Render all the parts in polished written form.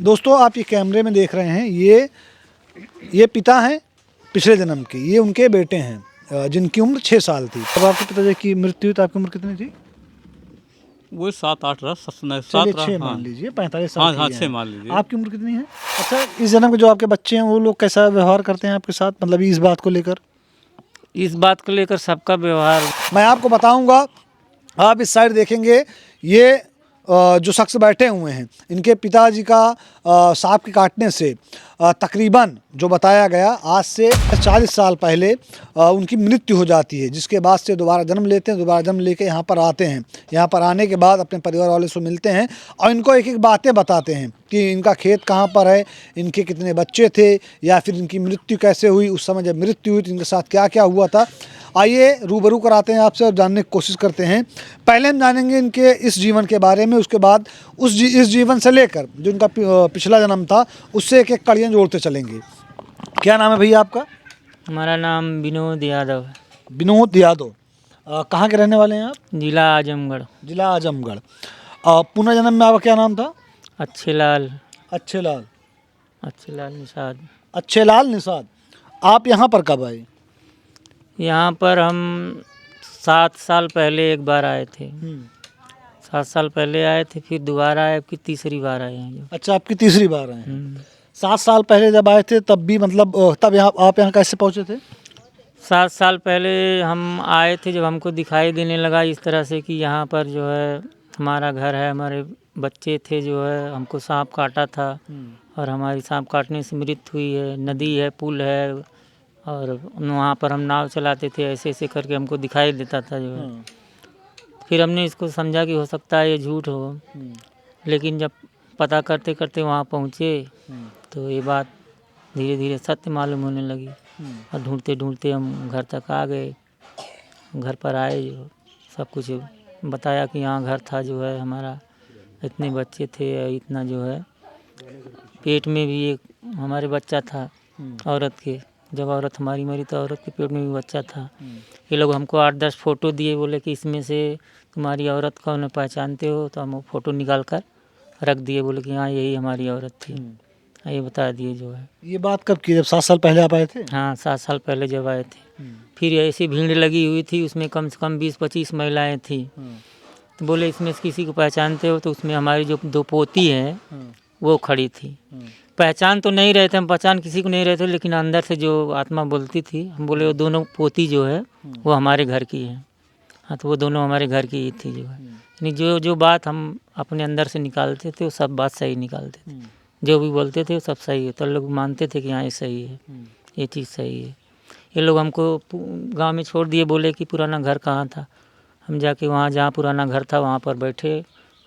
दोस्तों आप ये कैमरे में देख रहे हैं, ये पिता हैं पिछले जन्म के, ये उनके बेटे हैं जिनकी उम्र 6 साल थी। तब आपके पिताजी की मृत्यु हुई तो आपकी उम्र कितनी थी? वो 7-8 रहा, चलिए 6 हाँ मान लीजिए, 45 साल हाँ की हाँ हैं। 6 मान लीजिए। आपकी उम्र कितनी है? अच्छा, इस जन्म के जो आपके बच्चे हैं वो लोग कैसा व्यवहार करते हैं आपके साथ, मतलब इस बात को लेकर? इस बात को लेकर सबका व्यवहार, मैं आपको बताऊंगा, आप इस साइड देखेंगे, ये जो शख्स बैठे हुए हैं, इनके पिताजी का सांप के काटने से तकरीबन जो बताया गया आज से 40 साल पहले उनकी मृत्यु हो जाती है, जिसके बाद से दोबारा जन्म लेते हैं। दोबारा जन्म लेके यहाँ पर आते हैं। यहाँ पर आने के बाद अपने परिवार वाले से मिलते हैं और इनको एक एक बातें बताते हैं कि इनका खेत कहाँ पर है, इनके कितने बच्चे थे, या फिर इनकी मृत्यु कैसे हुई, उस समय जब मृत्यु हुई तो इनके साथ क्या क्या हुआ था। आइए रूबरू कराते हैं आपसे और जानने की कोशिश करते हैं। पहले हम जानेंगे इनके इस जीवन के बारे में, उसके बाद इस जीवन से लेकर जो इनका पिछला जन्म था उससे एक एक कड़ियाँ जोड़ते चलेंगे। क्या नाम है भैया आपका? हमारा नाम विनोद यादव है। विनोद यादव। कहाँ के रहने वाले हैं आप? जिला आजमगढ़। जिला आजमगढ़। पुनर्जन्म में आपका क्या नाम था? अच्छेलाल। अच्छेलाल। अच्छेलाल निषाद। अच्छेलाल निषाद। आप यहाँ पर कब आए? यहाँ पर हम 7 साल पहले एक बार आए थे। 7 साल पहले आए थे, फिर दोबारा आए, फिर तीसरी बार आए हैं। अच्छा, आपकी तीसरी बार आए हैं। 7 साल पहले जब आए थे तब भी मतलब तब यहाँ आप यहाँ कैसे पहुँचे थे? 7 साल पहले हम आए थे जब हमको दिखाई देने लगा इस तरह से कि यहाँ पर जो है हमारा घर है, हमारे बच्चे थे, जो है हमको सांप काटा था और हमारी सांप काटने से मृत्यु हुई है। नदी है, पुल है और वहाँ पर हम नाव चलाते थे, ऐसे ऐसे करके हमको दिखाई देता था जो है। फिर हमने इसको समझा कि हो सकता है ये झूठ हो, लेकिन जब पता करते करते वहाँ पहुँचे तो ये बात धीरे धीरे सत्य मालूम होने लगी और ढूंढते ढूंढते हम घर तक आ गए। घर पर आए, जो सब कुछ बताया कि यहाँ घर था, जो है हमारा इतने बच्चे थे, इतना जो है पेट में भी एक हमारे बच्चा था औरत के। जब औरत हमारी मरी तो औरत के पेट में भी बच्चा था। ये लोग हमको 8-10 फ़ोटो दिए, बोले कि इसमें से तुम्हारी औरत को उन्हें पहचानते हो, तो हम वो फ़ोटो निकाल कर रख दिए, बोले कि हाँ यही हमारी औरत थी। ये बता दिए जो है। ये बात कब की, जब 7 साल पहले आप आए थे? हाँ, 7 साल पहले जब आए थे। फिर ऐसी भीड़ लगी हुई थी, उसमें कम से कम 20-25 महिलाएं थी। तो बोले इसमें से किसी को पहचानते हो, तो उसमें हमारी जो 2 पोती हैं वो खड़ी थी। पहचान तो नहीं रहे थे हम, पहचान किसी को नहीं रहे थे, लेकिन अंदर से जो आत्मा बोलती थी, हम बोले वो दोनों पोती जो है वो हमारे घर की है। हाँ, तो वो दोनों हमारे घर की ही थी जो है। यानी जो जो बात हम अपने अंदर से निकालते थे वो सब बात सही निकालते थे। जो भी बोलते थे वो सब सही है, तो लोग मानते थे कि हाँ ये सही है, ये चीज़ सही है। ये लोग हमको गांव में छोड़ दिए, बोले कि पुराना घर कहाँ था। हम जाके वहाँ जहाँ पुराना घर था वहाँ पर बैठे,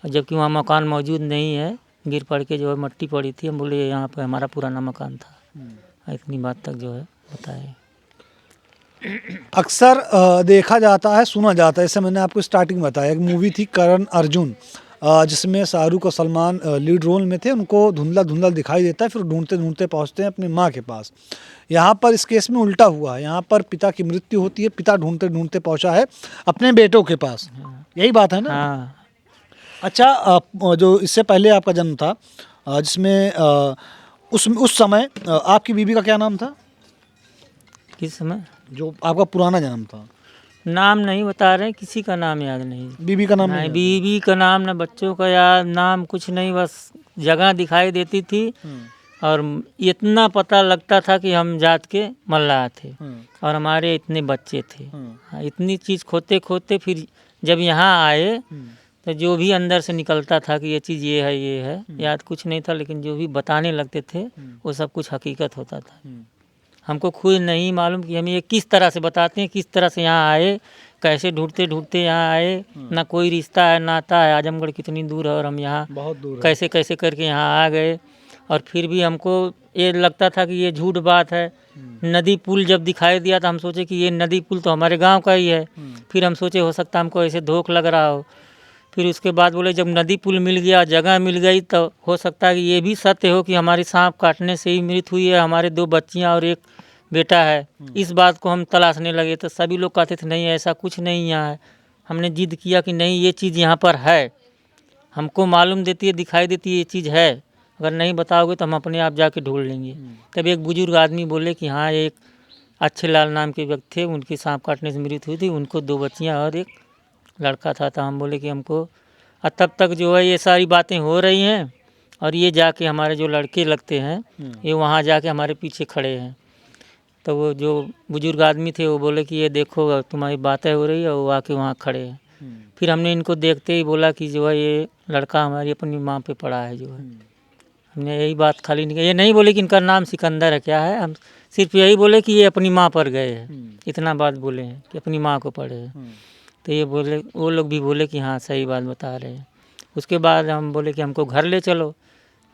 और जबकि वहाँ मकान मौजूद नहीं है, गिर पड़ के जो है मट्टी पड़ी थी। हम बोले यहाँ पर हमारा पुराना मकान था। इतनी बात तक जो है बताए। अक्सर देखा जाता है, सुना जाता है, जैसे मैंने आपको स्टार्टिंग में बताया, एक मूवी थी करण अर्जुन, जिसमें शाहरुख और सलमान लीड रोल में थे। उनको धुंधला धुंधला दिखाई देता है, फिर ढूंढते ढूंढते पहुंचते हैं अपनी माँ के पास। यहाँ पर इस केस में उल्टा हुआ है, यहाँ पर पिता की मृत्यु होती है, पिता ढूंढते ढूंढते पहुंचा है अपने बेटों के पास। यही बात है ना? हाँ। अच्छा, जो इससे पहले आपका जन्म था, जिसमें उस समय आपकी बीबी का क्या नाम था? किस समय? जो आपका पुराना जन्म था। नाम नहीं बता रहे, किसी का नाम याद नहीं। बीबी का नाम नहीं, नहीं? बीवी का नाम ना, बच्चों का याद, नाम कुछ नहीं, बस जगह दिखाई देती थी और इतना पता लगता था कि हम जात के मल्लाह थे और हमारे इतने बच्चे थे। इतनी चीज़ खोते खोते फिर जब यहाँ आए तो जो भी अंदर से निकलता था कि ये चीज़ ये है, याद कुछ नहीं था, लेकिन जो भी बताने लगते थे वो सब कुछ हकीकत होता था। हमको खुद नहीं मालूम कि हम ये किस तरह से बताते हैं, किस तरह से यहाँ आए, कैसे ढूंढते ढूंढते यहाँ आए। ना कोई रिश्ता है, नाता है, आजमगढ़ कितनी दूर है और हम यहाँ बहुत दूर है। कैसे कैसे करके यहाँ आ गए। और फिर भी हमको ये लगता था कि ये झूठ बात है। नदी पुल जब दिखाई दिया तो हम सोचे कि ये नदी पुल तो हमारे गांव का ही है। फिर हम सोचे हो सकता हमको ऐसे धोख लग रहा हो। फिर उसके बाद बोले जब नदी पुल मिल गया, जगह मिल गई, तो हो सकता है कि ये भी सत्य हो कि हमारी सांप काटने से ही मृत्यु हुई है, हमारे 2 बच्चियाँ और एक बेटा है। इस बात को हम तलाशने लगे तो सभी लोग कहते थे नहीं ऐसा कुछ नहीं यहाँ है। हमने जिद किया कि नहीं ये चीज़ यहाँ पर है, हमको मालूम देती है, दिखाई देती है, ये चीज़ है। अगर नहीं बताओगे तो हम अपने आप जाके ढूंढ लेंगे। तब एक बुजुर्ग आदमी बोले कि हाँ, एक अच्छे लाल नाम के व्यक्ति थे, उनकी सांप काटने से मृत्यु हुई थी, उनको 2 बच्चियाँ और एक लड़का था। तो हम बोले कि हमको, और तब तक जो है ये सारी बातें हो रही हैं, और ये जाके हमारे जो लड़के लगते हैं ये वहाँ जाके हमारे पीछे खड़े हैं। तो वो जो बुजुर्ग आदमी थे वो बोले कि ये देखो तुम्हारी बातें हो रही है, वो आके वहाँ खड़े हैं। फिर हमने इनको देखते ही बोला कि जो है ये लड़का हमारी अपनी माँ पे पड़ा है जो है। हमने यही बात खाली नहीं, ये नहीं बोले कि इनका नाम सिकंदर है क्या है, हम सिर्फ यही बोले कि ये अपनी माँ पर गए हैं, इतना बात बोले हैं कि अपनी माँ को पड़े हैं। तो ये बोले, वो लोग भी बोले कि हाँ सही बात बता रहे हैं। उसके बाद हम बोले कि हमको घर ले चलो।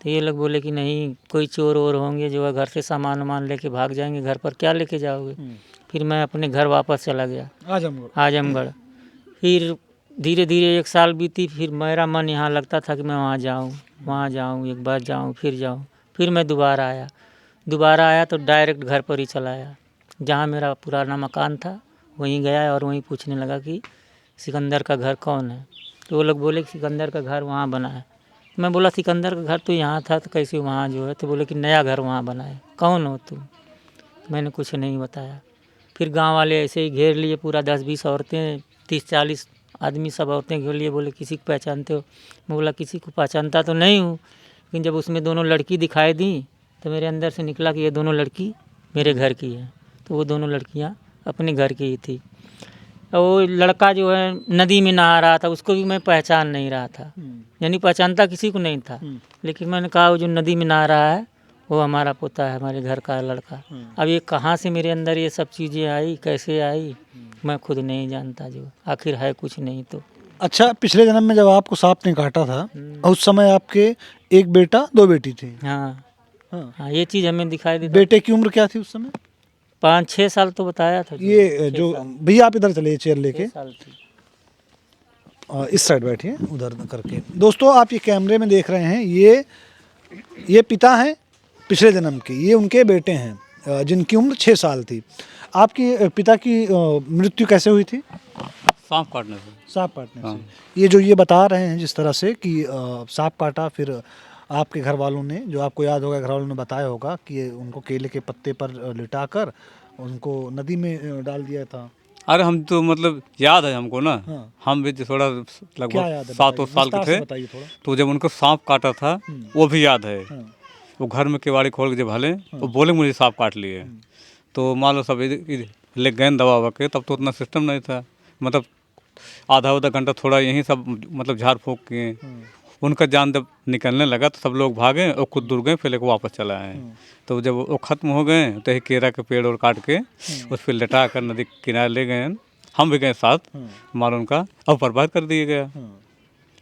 तो ये लोग बोले कि नहीं, कोई चोर वोर होंगे जो है घर से सामान वामान लेके भाग जाएंगे, घर पर क्या लेके जाओगे। फिर मैं अपने घर वापस चला गया आजमगढ़। फिर धीरे धीरे 1 साल बीती, फिर मेरा मन यहाँ लगता था कि मैं वहाँ जाऊँ, एक बार जाऊँ, फिर जाऊँ। फिर मैं दोबारा आया तो डायरेक्ट घर पर ही चला आया। जहाँ मेरा पुराना मकान था वहीं गया और वहीं पूछने लगा कि सिकंदर का घर कौन है। तो वो लोग बोले कि सिकंदर का घर वहाँ बना है। मैं बोला सिकंदर का घर तो यहाँ था, तो कैसे वहाँ जो है। तो बोले कि नया घर वहाँ बना है, कौन हो तुम। मैंने कुछ नहीं बताया। फिर गांव वाले ऐसे ही घेर लिए, पूरा 10-20 औरतें, 30-40 आदमी, सब औरतें घेर लिए। बोले किसी को पहचानते हो। मैं बोला किसी को पहचानता तो नहीं हूँ, लेकिन जब उसमें दोनों लड़की दिखाई दी तो मेरे अंदर से निकला कि ये दोनों लड़की मेरे घर की है। तो वो दोनों लड़कियाँ अपने घर की ही थी। और वो लड़का जो है नदी में नहा रहा था, उसको भी मैं पहचान नहीं रहा था, यानी पहचानता किसी को नहीं था। लेकिन मैंने कहा वो जो नदी में नहा रहा है वो हमारा पोता है, हमारे घर का लड़का। अब ये कहाँ से मेरे अंदर ये सब चीज़ें आई, कैसे आई, मैं खुद नहीं जानता। जो आखिर है कुछ नहीं तो। अच्छा, पिछले जन्म में जब आपको सांप ने काटा था, उस समय आपके एक बेटा 2 बेटी थी। हाँ हाँ। हाँ, ये चीज़ हमें दिखाई दी। बेटे की उम्र क्या थी उस समय? 5-6 साल तो बताया था। ये जो भैया आप इधर चले चेयर लेके, 6 साल थी। इस साइड बैठिए उधर करके। दोस्तों आप ये कैमरे में देख रहे हैं, ये पिता हैं पिछले जन्म के, ये उनके बेटे हैं जिनकी उम्र 6 साल थी। आपकी पिता की मृत्यु कैसे हुई थी? सांप काटने से। सांप काटने से। ये जो ये बता रहे हैं जिस तरह से कि सांप काटा, फिर आपके घर वालों ने, जो आपको याद होगा घर वालों ने बताया होगा कि ये उनको केले के पत्ते पर लिटाकर उनको नदी में डाल दिया था। अरे हम तो मतलब याद है हमको ना। हाँ। हम भी थोड़ा क्या लगभग याद है? 7 साल विस्तार के से थे। बताइए थोड़ा। तो जब उनको सांप काटा था वो भी याद है। हाँ। वो घर में केवाड़ी खोल के जब हले वो बोले मुझे सांप काट लिए। तो मान लो सब ले गए दवा ववा के, तब तो उतना सिस्टम नहीं था। मतलब आधा घंटा थोड़ा यहीं सब मतलब झाड़ फूँक किए। उनका जान जब निकलने लगा तो सब लोग भागे और खुद दूर गए, फिर लेकर वापस चला आए। तो जब वो ख़त्म हो गए तो यही केरा के पेड़ और काट के उस पर लटा कर नदी किनारे ले गए। हम भी गए साथ, मार उनका अब बर्बाद कर दिया गया।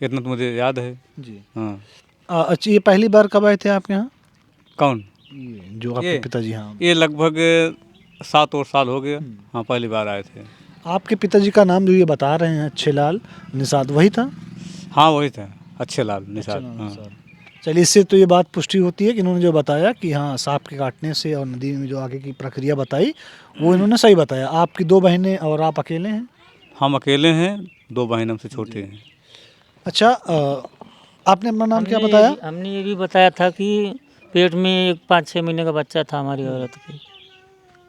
इतना तो मुझे याद है जी। हाँ। अच्छा, ये पहली बार कब आए थे आपके यहाँ? कौन? ये जो आपके ये? पिताजी? हाँ। ये लगभग 7 और साल हो गया। हाँ, पहली बार आए थे। आपके पिताजी का नाम जो ये बता रहे हैं अच्छेलाल निषाद, वही था? हाँ वही था, अच्छेलाल निषाद। हाँ। चलिए, इससे तो ये बात पुष्टि होती है कि इन्होंने जो बताया कि हाँ सांप के काटने से और नदी में जो आगे की प्रक्रिया बताई वो इन्होंने सही बताया। आपकी 2 बहनें और आप अकेले हैं? हम अकेले हैं, 2 बहन हमसे छोटे हैं। अच्छा, आपने अपना नाम क्या हमने बताया? हमने ये भी बताया था कि पेट में एक 5-6 महीने का बच्चा था हमारी औरत की।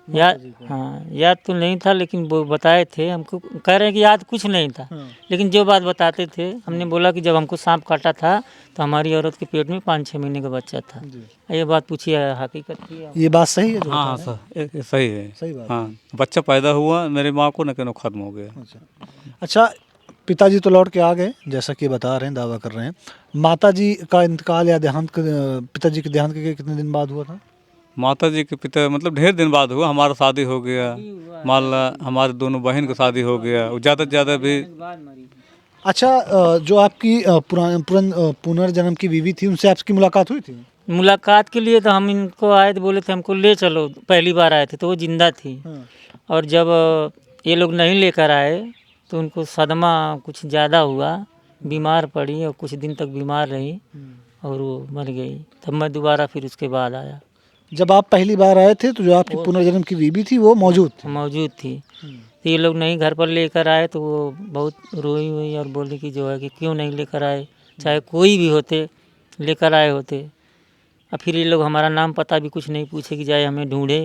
याद, हाँ याद तो नहीं था, लेकिन वो बताए थे हमको। कह रहे हैं कि याद कुछ नहीं था, लेकिन जो बात बताते थे। हमने बोला कि जब हमको सांप काटा था तो हमारी औरत के पेट में 5-6 महीने का बच्चा था। ये बात पूछी है, हकीकत थी। ये बात सही है जो हाँ बता हाँ रहे हैं? सही है। सही बात। हाँ, बच्चा पैदा हुआ मेरे माँ को, न कहनो ख़त्म हो गया। अच्छा, पिताजी तो लौट के आ गए जैसा कि बता रहे हैं, दावा कर रहे हैं। माता जी का इंतकाल या देहांत, पिताजी के देहांत के कितने दिन बाद हुआ था? माता जी के पिता मतलब ढेर दिन बाद हुआ। हमारा शादी हो गया, मान ला हमारे दोनों बहन का शादी हो गया, ज़्यादा से ज़्यादा भी। अच्छा, जो आपकी पुनर्जन्म की बीवी थी, उनसे आपकी मुलाकात हुई थी? मुलाकात के लिए तो हम इनको आए तो बोले थे हमको ले चलो। पहली बार आए थे तो वो जिंदा थी। और जब ये लोग नहीं लेकर आए तो उनको सदमा कुछ ज़्यादा हुआ, बीमार पड़ी और कुछ दिन तक बीमार रही और वो मर गई। तब मैं दोबारा फिर उसके बाद आया। जब आप पहली बार आए थे तो जो आपकी पुनर्जन्म की बीवी थी वो मौजूद थी? तो ये लोग नहीं घर पर लेकर आए तो वो बहुत रोई हुई और बोली कि जो है कि क्यों नहीं लेकर आए, चाहे कोई भी होते लेकर आए होते। और फिर ये लोग हमारा नाम पता भी कुछ नहीं पूछे कि जाए हमें ढूंढे।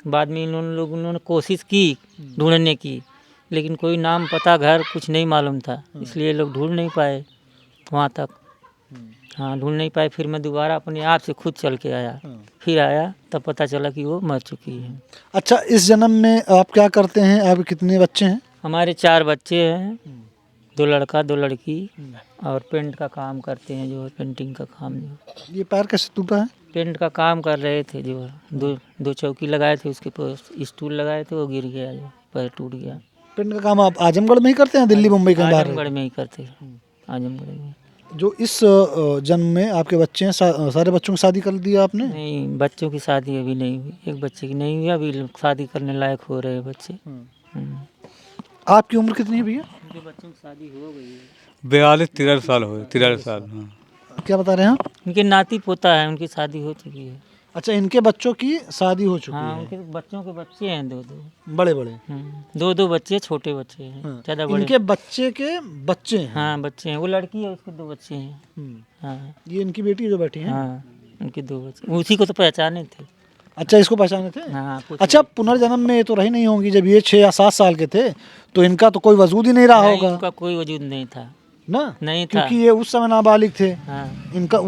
बाद में उन्होंने कोशिश की ढूंढने की, लेकिन कोई नाम पता घर कुछ नहीं मालूम था, इसलिए लोग ढूंढ नहीं पाए वहाँ तक। हाँ, ढूंढ नहीं पाए। फिर मैं दोबारा अपने आप से खुद चल के आया। फिर आया तब पता चला कि वो मर चुकी है। अच्छा, इस जन्म में आप क्या करते हैं? आपके कितने बच्चे हैं? हमारे 4 बच्चे हैं, 2 लड़का 2 लड़की, और पेंट का काम करते हैं, जो है पेंटिंग का काम। जो ये पैर कैसे टूटा है? पेंट का काम कर रहे थे, जो है दो चौकी लगाए थे, उसके ऊपर स्टूल लगाए थे, वो गिर गया, जो पैर टूट गया। पेंट का काम आप आजमगढ़ में ही करते हैं, दिल्ली मुंबई कहीं बाहर? आजमगढ़ में ही करते हैं, आजमगढ़ में। जो इस जन्म में आपके बच्चे हैं, सारे बच्चों की शादी कर दिया आपने? नहीं, बच्चों की शादी अभी नहीं हुई, एक बच्चे की नहीं हुई, अभी शादी करने लायक हो रहे हैं बच्चे। आपकी उम्र कितनी है भैया? उनके बच्चों की शादी हो गई है। 42-43 साल हो गए, 43 साल। हाँ, क्या बता रहे हैं आप? उनके नाती पोता है, उनकी शादी हो चुकी है। अच्छा, इनके बच्चों की शादी हो चुकी हाँ, है? उनके बच्चों के बच्चे हैं 2-2। बड़े बड़े? 2-2 बच्चे, छोटे बच्चे हैं, ज़्यादा बड़े। इनके बच्चे के बच्चे हैं? हाँ, बच्चे हैं। वो लड़की है, उसके 2 बच्चे हैं। हाँ ये इनकी बेटी जो बैठी है? हाँ, उनके 2 बच्चे, उसी को तो पहचाने थे। अच्छा, इसको पहचाने थे? हाँ, कुछ अच्छा, पुनर्जन्म में ये तो रही नहीं होंगी। जब ये 6 या 7 साल के थे तो इनका तो कोई वजूद ही नहीं रहा नहीं, होगा उनका कोई वजूद नहीं था ना? नहीं था। क्योंकि ये उस समय नाबालिग थे। हाँ, इनका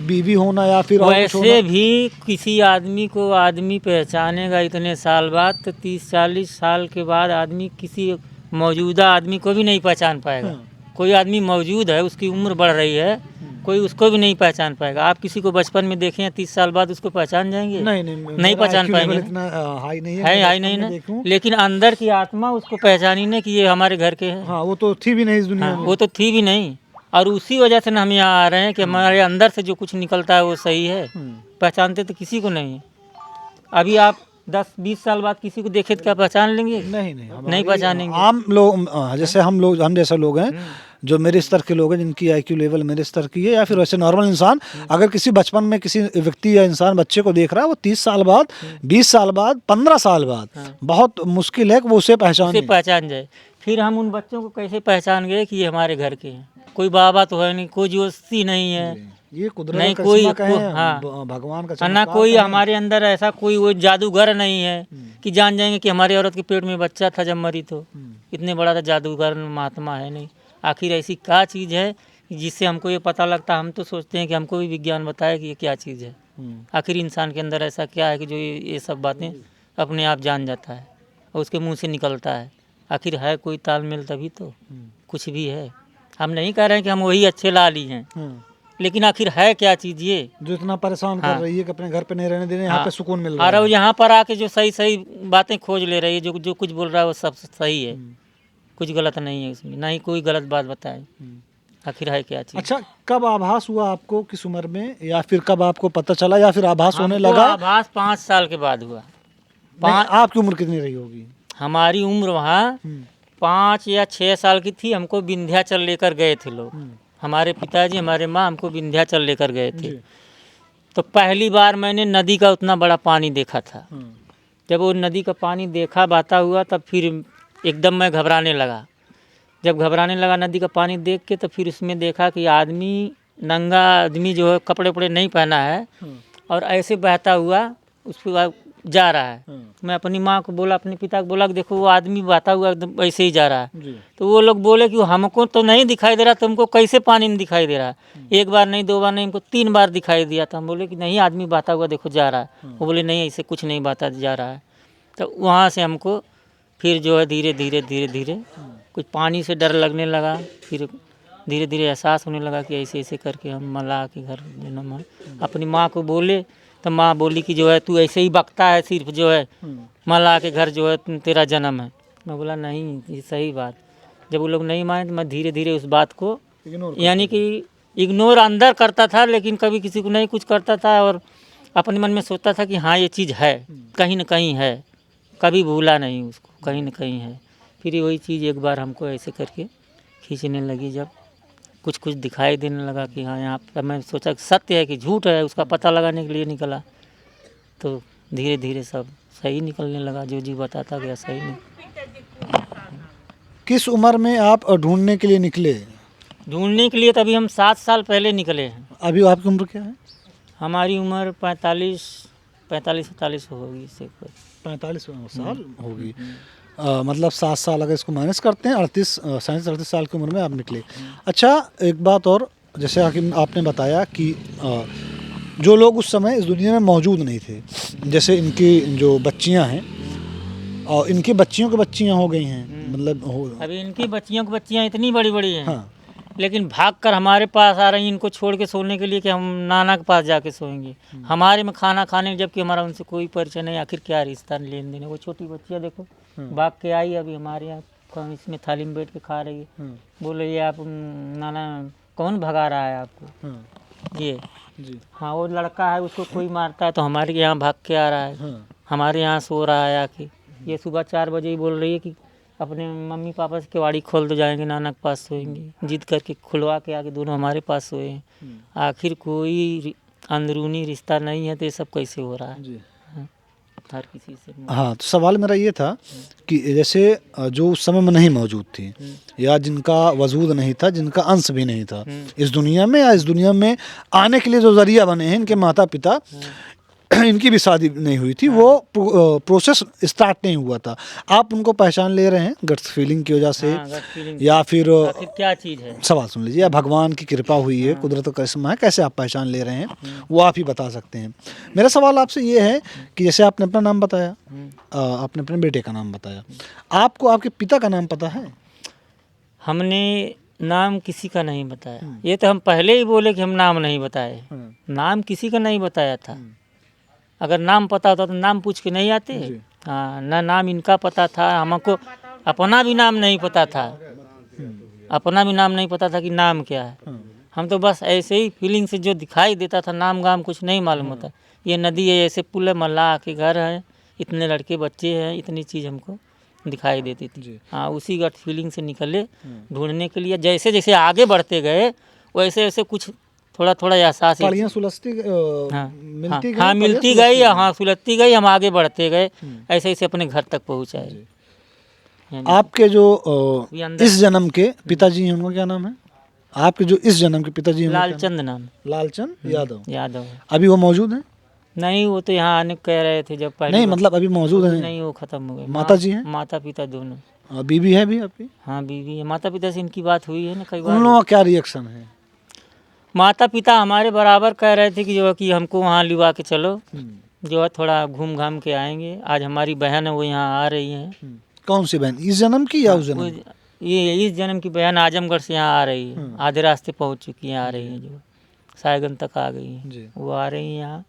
बीवी होना या फिर और कुछ वैसे होना? भी किसी आदमी को आदमी पहचानेगा इतने साल बाद, तो 30-40 साल के बाद आदमी किसी मौजूदा आदमी को भी नहीं पहचान पाएगा। कोई आदमी मौजूद है, उसकी उम्र बढ़ रही है, कोई उसको भी नहीं पहचान पाएगा। आप किसी को बचपन में देखें 30 साल बाद उसको पहचान जाएंगे? नहीं पहचान IQ पाएंगे। लेवल इतना हाई नहीं है। है मैं हाई बचपन नहीं में ना, देखूं। लेकिन अंदर की आत्मा उसको पहचानी नहीं कि ये हमारे घर के हैं। हाँ, वो तो थी भी नहीं इस दुनिया हाँ, में। वो तो थी भी नहीं, और उसी वजह से ना हम यहाँ आ रहे हैं कि हमारे अंदर से जो कुछ निकलता है वो सही है। पहचानते तो किसी को नहीं है। अभी आप 10-20 साल बाद किसी को देखे तो क्या पहचान लेंगे? नहीं पहचानेंगे। आम लोग जैसे हम जैसे लोग हैं, जो मेरे स्तर के लोग हैं, जिनकी IQ लेवल मेरे स्तर की है, या फिर वैसे नॉर्मल इंसान, अगर किसी बचपन में किसी व्यक्ति या इंसान बच्चे को देख रहा है, वो 30 साल बाद, 20 साल बाद, 15 साल बाद बहुत मुश्किल है कि वो उसे पहचान जाए। फिर हम उन बच्चों को कैसे पहचान गए कि ये हमारे घर के हैं? कोई बाबा तो है नहीं, कोई जोशी नहीं है, ये कुदरत नहीं का कोई, करिश्मा कहें, हाँ, भगवान का और ना चमत्कार कोई कहें। हमारे अंदर ऐसा कोई वो जादूगर नहीं है कि जान जाएंगे कि हमारी औरत के पेट में बच्चा था जब मरी, तो इतने बड़ा तो जादूगर महात्मा है नहीं। आखिर ऐसी क्या चीज़ है जिससे हमको ये पता लगता? हम तो सोचते हैं कि हमको भी विज्ञान बताए कि ये क्या चीज़ है। आखिर इंसान के अंदर ऐसा क्या है कि जो ये सब बातें अपने आप जान जाता है और उसके मुंह से निकलता है? आखिर है कोई तालमेल, तभी तो कुछ भी है। हम नहीं कह रहे हैं कि हम वही अच्छे लाली हैं, लेकिन आखिर है क्या चीज़ ये जो इतना परेशान हाँ। कर रही है कि अपने घर पे नहीं रहने दे रहे, यहाँ हाँ। पे सुकून मिल रहा और है। वो यहाँ पर आके जो सही सही बातें खोज ले रही है, जो कुछ बोल रहा है वो सब सही है, कुछ गलत नहीं है उसमें, ना ही कोई गलत बात बताए। आखिर है क्या चीज़? अच्छा, कब आभास हुआ आपको, किस उम्र में, या फिर कब आपको पता चला, या फिर आभास होने हमको लगा? आभास 5 साल के बाद हुआ। नहीं, आपकी उम्र कितनी रही होगी? हमारी उम्र वहाँ 5 या 6 साल की थी। हमको विंध्याचल लेकर गए थे लोग, हमारे पिताजी हमारे माँ हमको विंध्याचल लेकर गए थे। तो पहली बार मैंने नदी का उतना बड़ा पानी देखा था। जब वो नदी का पानी देखा बहता हुआ, तब फिर एकदम मैं घबराने लगा। जब घबराने लगा नदी का पानी देख के, तो फिर उसमें देखा कि आदमी, नंगा आदमी जो है, कपड़े उपड़े नहीं पहना है, और ऐसे बहता हुआ उस पर जा रहा है। मैं अपनी माँ को बोला, अपने पिता को बोला कि देखो वो आदमी बहता हुआ एकदम ऐसे ही जा रहा है। तो वो लोग बोले कि हमको तो नहीं दिखाई दे रहा, तुमको कैसे पानी में दिखाई दे रहा है? 1 बार नहीं, 2 बार नहीं, हमको 3 बार दिखाई दिया था। हम बोले कि नहीं, आदमी बहता हुआ देखो जा रहा है। वो बोले नहीं, ऐसे कुछ नहीं बहता जा रहा है। तो वहाँ से हमको फिर जो है धीरे धीरे कुछ पानी से डर लगने लगा। फिर धीरे धीरे एहसास होने लगा कि ऐसे ऐसे करके हम मल्लाह के घर जन्म है। अपनी माँ को बोले तो माँ बोली कि जो है तू ऐसे ही बकता है, सिर्फ जो है मल्लाह के घर जो है तेरा जन्म है। मैं बोला नहीं, ये सही बात। जब वो लोग नहीं माने तो मैं धीरे धीरे उस बात को यानी कि इग्नोर अंदर करता था, लेकिन कभी किसी को नहीं कुछ करता था, और अपने मन में सोचता था कि हाँ ये चीज़ है, कहीं ना कहीं है, कभी भूला नहीं उसको, कहीं ना कहीं है। फिर वही चीज़ एक बार हमको ऐसे करके खींचने लगी, जब कुछ कुछ दिखाई देने लगा कि हाँ यहाँ पर, मैं सोचा कि सत्य है कि झूठ है, उसका पता लगाने के लिए निकला। तो धीरे धीरे सब सही निकलने लगा, जो जी बताता गया सही नहीं। किस उम्र में आप ढूंढने के लिए निकले? ढूंढने के लिए तभी हम 7 साल पहले निकले हैं। अभी आपकी उम्र क्या है? हमारी उम्र 45-47 होगी इससे ऊपर। 45 साल होगी। मतलब 7 साल अगर इसको माइनस करते हैं 37-38 साल की उम्र में आप निकले। अच्छा, एक बात और, जैसे आपने बताया कि जो लोग उस समय इस दुनिया में मौजूद नहीं थे, जैसे इनकी जो बच्चियां हैं और इनकी बच्चियों की बच्चियां हो गई हैं, मतलब अभी इनकी बच्चियों की बच्चियाँ इतनी बड़ी बड़ी हैं, हाँ, लेकिन भाग कर हमारे पास आ रही हैं इनको छोड़ के सोने के लिए कि हम नाना के पास जाके सोएंगे। हमारे में खाना खाने, जबकि हमारा उनसे कोई परिचय नहीं, आखिर क्या रिश्ता लेन देन है। वो छोटी बच्चियाँ देखो भाग के आई अभी हमारे यहाँ, इसमें थाली में बैठ के खा रही है। बोले ये आप नाना कौन भगा रहा है आपको? ये जी, हाँ, वो लड़का है उसको कोई मारता है तो हमारे यहाँ भाग के आ रहा है, हाँ, हमारे यहाँ सो रहा है आके। ये सुबह 4 बजे ही बोल रही है कि अपने मम्मी पापा से केवाड़ी खोल दो, जाएंगे नाना के पास सोएंगे। जिद करके खुलवा के आके दोनों हमारे पास सोए हैं। आखिर कोई अंदरूनी रिश्ता नहीं है तो ये सब कैसे हो रहा है? जी। हर किसी से हाँ, तो सवाल मेरा ये था कि जैसे जो उस समय में नहीं मौजूद थी या जिनका वजूद नहीं था, जिनका अंश भी नहीं था इस दुनिया में, या इस दुनिया में आने के लिए जो जरिया बने हैं, इनके माता पिता, इनकी भी शादी नहीं हुई थी, वो प्रोसेस स्टार्ट नहीं हुआ था, आप उनको पहचान ले रहे हैं गट्स फीलिंग की वजह से, हाँ, gut feeling या फिर आखिर क्या चीज़ है? सवाल सुन लीजिए, या भगवान की कृपा हुई है, कुदरत का करिश्मा है, कैसे आप पहचान ले रहे हैं वो आप ही बता सकते हैं। मेरा सवाल आपसे ये है कि जैसे आपने अपना नाम बताया, आपने अपने बेटे का नाम बताया, आपको आपके पिता का नाम पता है? हमने नाम किसी का नहीं बताया। ये तो हम पहले ही बोले कि हम नाम नहीं बताए, नाम किसी का नहीं बताया था। अगर नाम पता होता तो नाम पूछ के नहीं आते। हाँ, ना नाम इनका पता था, हमको अपना भी नाम नहीं पता था, अपना भी नाम नहीं पता था कि नाम क्या है। हम तो बस ऐसे ही फीलिंग से जो दिखाई देता था, नाम गाम कुछ नहीं मालूम होता। ये नदी है, ऐसे पुल है, मल्लाह के घर है, इतने लड़के बच्चे हैं, इतनी चीज़ हमको दिखाई देती थी। हाँ, उसी गट फीलिंग से निकले ढूंढने के लिए। जैसे जैसे आगे बढ़ते गए वैसे वैसे कुछ थोड़ा थोड़ा एहसास पढ़ियाँ सुलझती हाँ, मिलती हाँ, मिलती गई, हाँ, सुलझती गई, हम आगे बढ़ते गए, ऐसे ऐसे अपने घर तक पहुँचाए। आपके जो ये अंदर- इस जन्म के पिताजी हैं, उनका क्या नाम है? आपके जो इस जन्म के पिताजी हैं, उनका क्या नाम? लालचंद नाम लालचंद यादव। यादव है। अभी वो मौजूद हैं? नहीं, वो तो यहाँ आने को कह रहे थे जब पहले। नहीं, मतलब अभी मौजूद हैं? नहीं, वो खत्म हो गए। माता जी हैं? माता पिता दोनों। बीबी है भी आपकी? हाँ, बीवी है। माता पिता से इनकी बात हुई है ना कई उन बार। लोगों का क्या रिएक्शन है? माता पिता हमारे बराबर कह रहे थे कि जो है कि हमको वहाँ लिवा के चलो, जो है थोड़ा घूम घाम के आएंगे। आज हमारी बहन है वो यहाँ आ रही है। कौन सी बहन, इस जन्म की या उस जन्म की? ये इस जन्म की बहन आजमगढ़ से यहाँ आ रही है, आधे रास्ते पहुँच चुकी हैं, आ रही हैं, जो सायगंज तक आ गई हैं। जी। वो आ रही हैं यहाँ।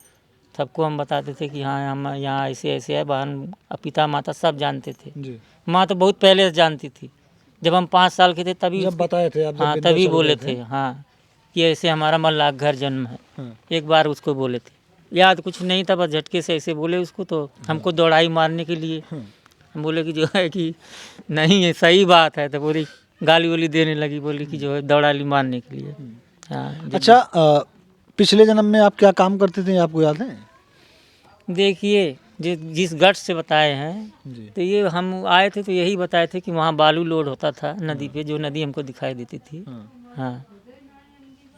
सबको हम बताते थे कि हाँ हम यहाँ ऐसे ऐसे है। बहन पिता माता सब जानते थे। जी। माँ तो बहुत पहले से जानती थी, जब हम 5 साल के थे तभी जब बताए थे आप, जब हाँ, विंध्याचल तभी बोले गए थे हाँ कि ऐसे हमारा मल्लाह घर जन्म है। हाँ। एक बार उसको बोले थे, याद कुछ नहीं था, बस झटके से ऐसे बोले उसको, तो हमको दौड़ाई मारने के लिए। हम बोले कि जो है कि नहीं ये सही बात है, तो बोली गाली वाली देने लगी, बोली कि जो है दौड़ाली मारने के लिए। हाँ, अच्छा, पिछले जन्म में आप क्या काम करते थे, आपको याद है? देखिए जिस गट से बताए हैं, जी। तो ये हम आए थे तो यही बताए थे कि वहाँ बालू लोड होता था नदी पे, जो नदी हमको दिखाई देती थी। हाँ,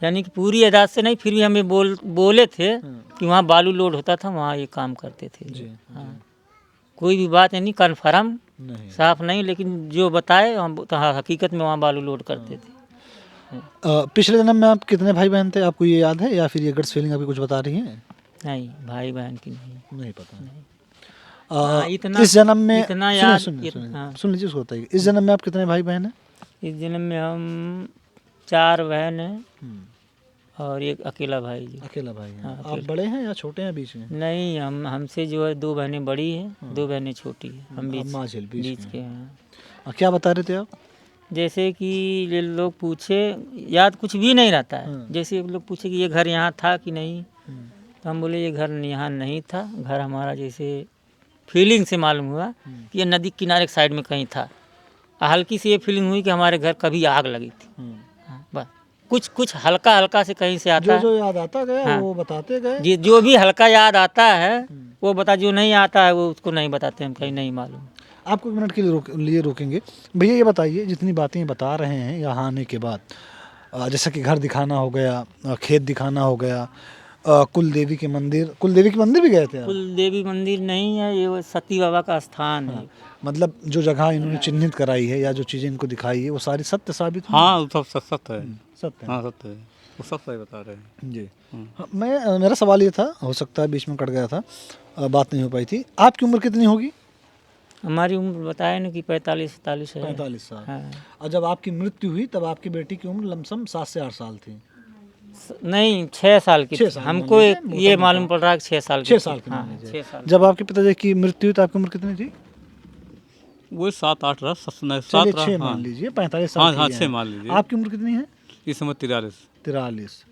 यानी कि पूरी अदाद से नहीं, फिर भी हमें बोले थे कि वहाँ बालू लोड होता था, वहाँ ये काम करते थे। हाँ, कोई भी बात यानी कन्फर्म नहीं। साफ नहीं, लेकिन जो बताए हम तो हाँ, हकीकत में वहाँ बालू लोड करते थे। पिछले जन्म में आप कितने भाई बहन थे, आपको ये याद है, या फिर ये गट्स फीलिंग आपकी कुछ बता रही है? नहीं, भाई बहन की नहीं पता। हाँ, इतना इस जन्म में इतना याद हाँ। सुन लीजिए, उसको बताइए, इस जन्म में आप कितने भाई बहन हैं? इस जन्म में हम 4 बहन हैं और एक अकेला भाई जी। अकेला भाई हैं। हाँ, आप बड़े हैं या छोटे हैं, बीच में? नहीं, हमसे जो है 2 बहनें बड़ी हैं, 2 बहनें छोटी हैं, हम आप माझिल बीच के हैं। क्या बता रहे थे आप? जैसे कि ये लोग पूछे, याद कुछ भी नहीं रहता है। जैसे लोग पूछे कि ये घर यहाँ था कि नहीं, तो हम बोले ये घर यहाँ नहीं था, घर हमारा जैसे फीलिंग से मालूम हुआ कि ये नदी किनारे साइड में कहीं था। हल्की सी ये फीलिंग हुई कि हमारे घर कभी आग लगी थी। हाँ, बस कुछ हल्का हल्का से कहीं से आता जो याद आता गया हाँ। वो बताते गए। है जो भी हल्का याद आता है वो बता, जो नहीं आता है वो उसको नहीं बताते, हम कहीं नहीं मालूम। आपको 1 मिनट के लिए रोकेंगे भैया, ये बताइए, जितनी बातें बता रहे हैं यहाँ आने के बाद, जैसा कि घर दिखाना हो गया, खेत दिखाना हो गया, कुल देवी के मंदिर भी गए थे आप? कुल देवी मंदिर नहीं है, ये वो सती बाबा का स्थान है। मतलब जो जगह इन्होंने चिन्हित कराई है या जो चीज़ें इनको दिखाई है वो सारी सत्य साबित हुई? हाँ वो सब सत्य है। सत्य है। हाँ सत्य है, वो सब सही बता रहे हैं। जी हाँ, मेरा सवाल ये था, हो सकता है बीच में कट गया था, बात नहीं हो पाई थी। आपकी उम्र कितनी होगी? हमारी उम्र बताया ना कि 45-47 है। 45 साल। हाँ। और जब आपकी मृत्यु हुई तब आपकी बेटी की उम्र लमसम 7 से 8 साल थी। नहीं, 6 साल की 6 थी। साल हमको मान एक लीजिए, ये मोटा-मोटा। मालूम पड़ रहा है कि 6 साल की 6 थी। साल की मान हाँ, लीजिए। 6 साल। जब आपके पिताजी की मृत्यु हुई तो आपकी उम्र कितनी थी? वो 7-8 रहा, चलिए 7 6 रहा। मान लीजिए, 45 साल हाँ की हाँ ये 6 हैं। मान लीजिए। आपकी उम्र कितनी है? इस समय 43। 43।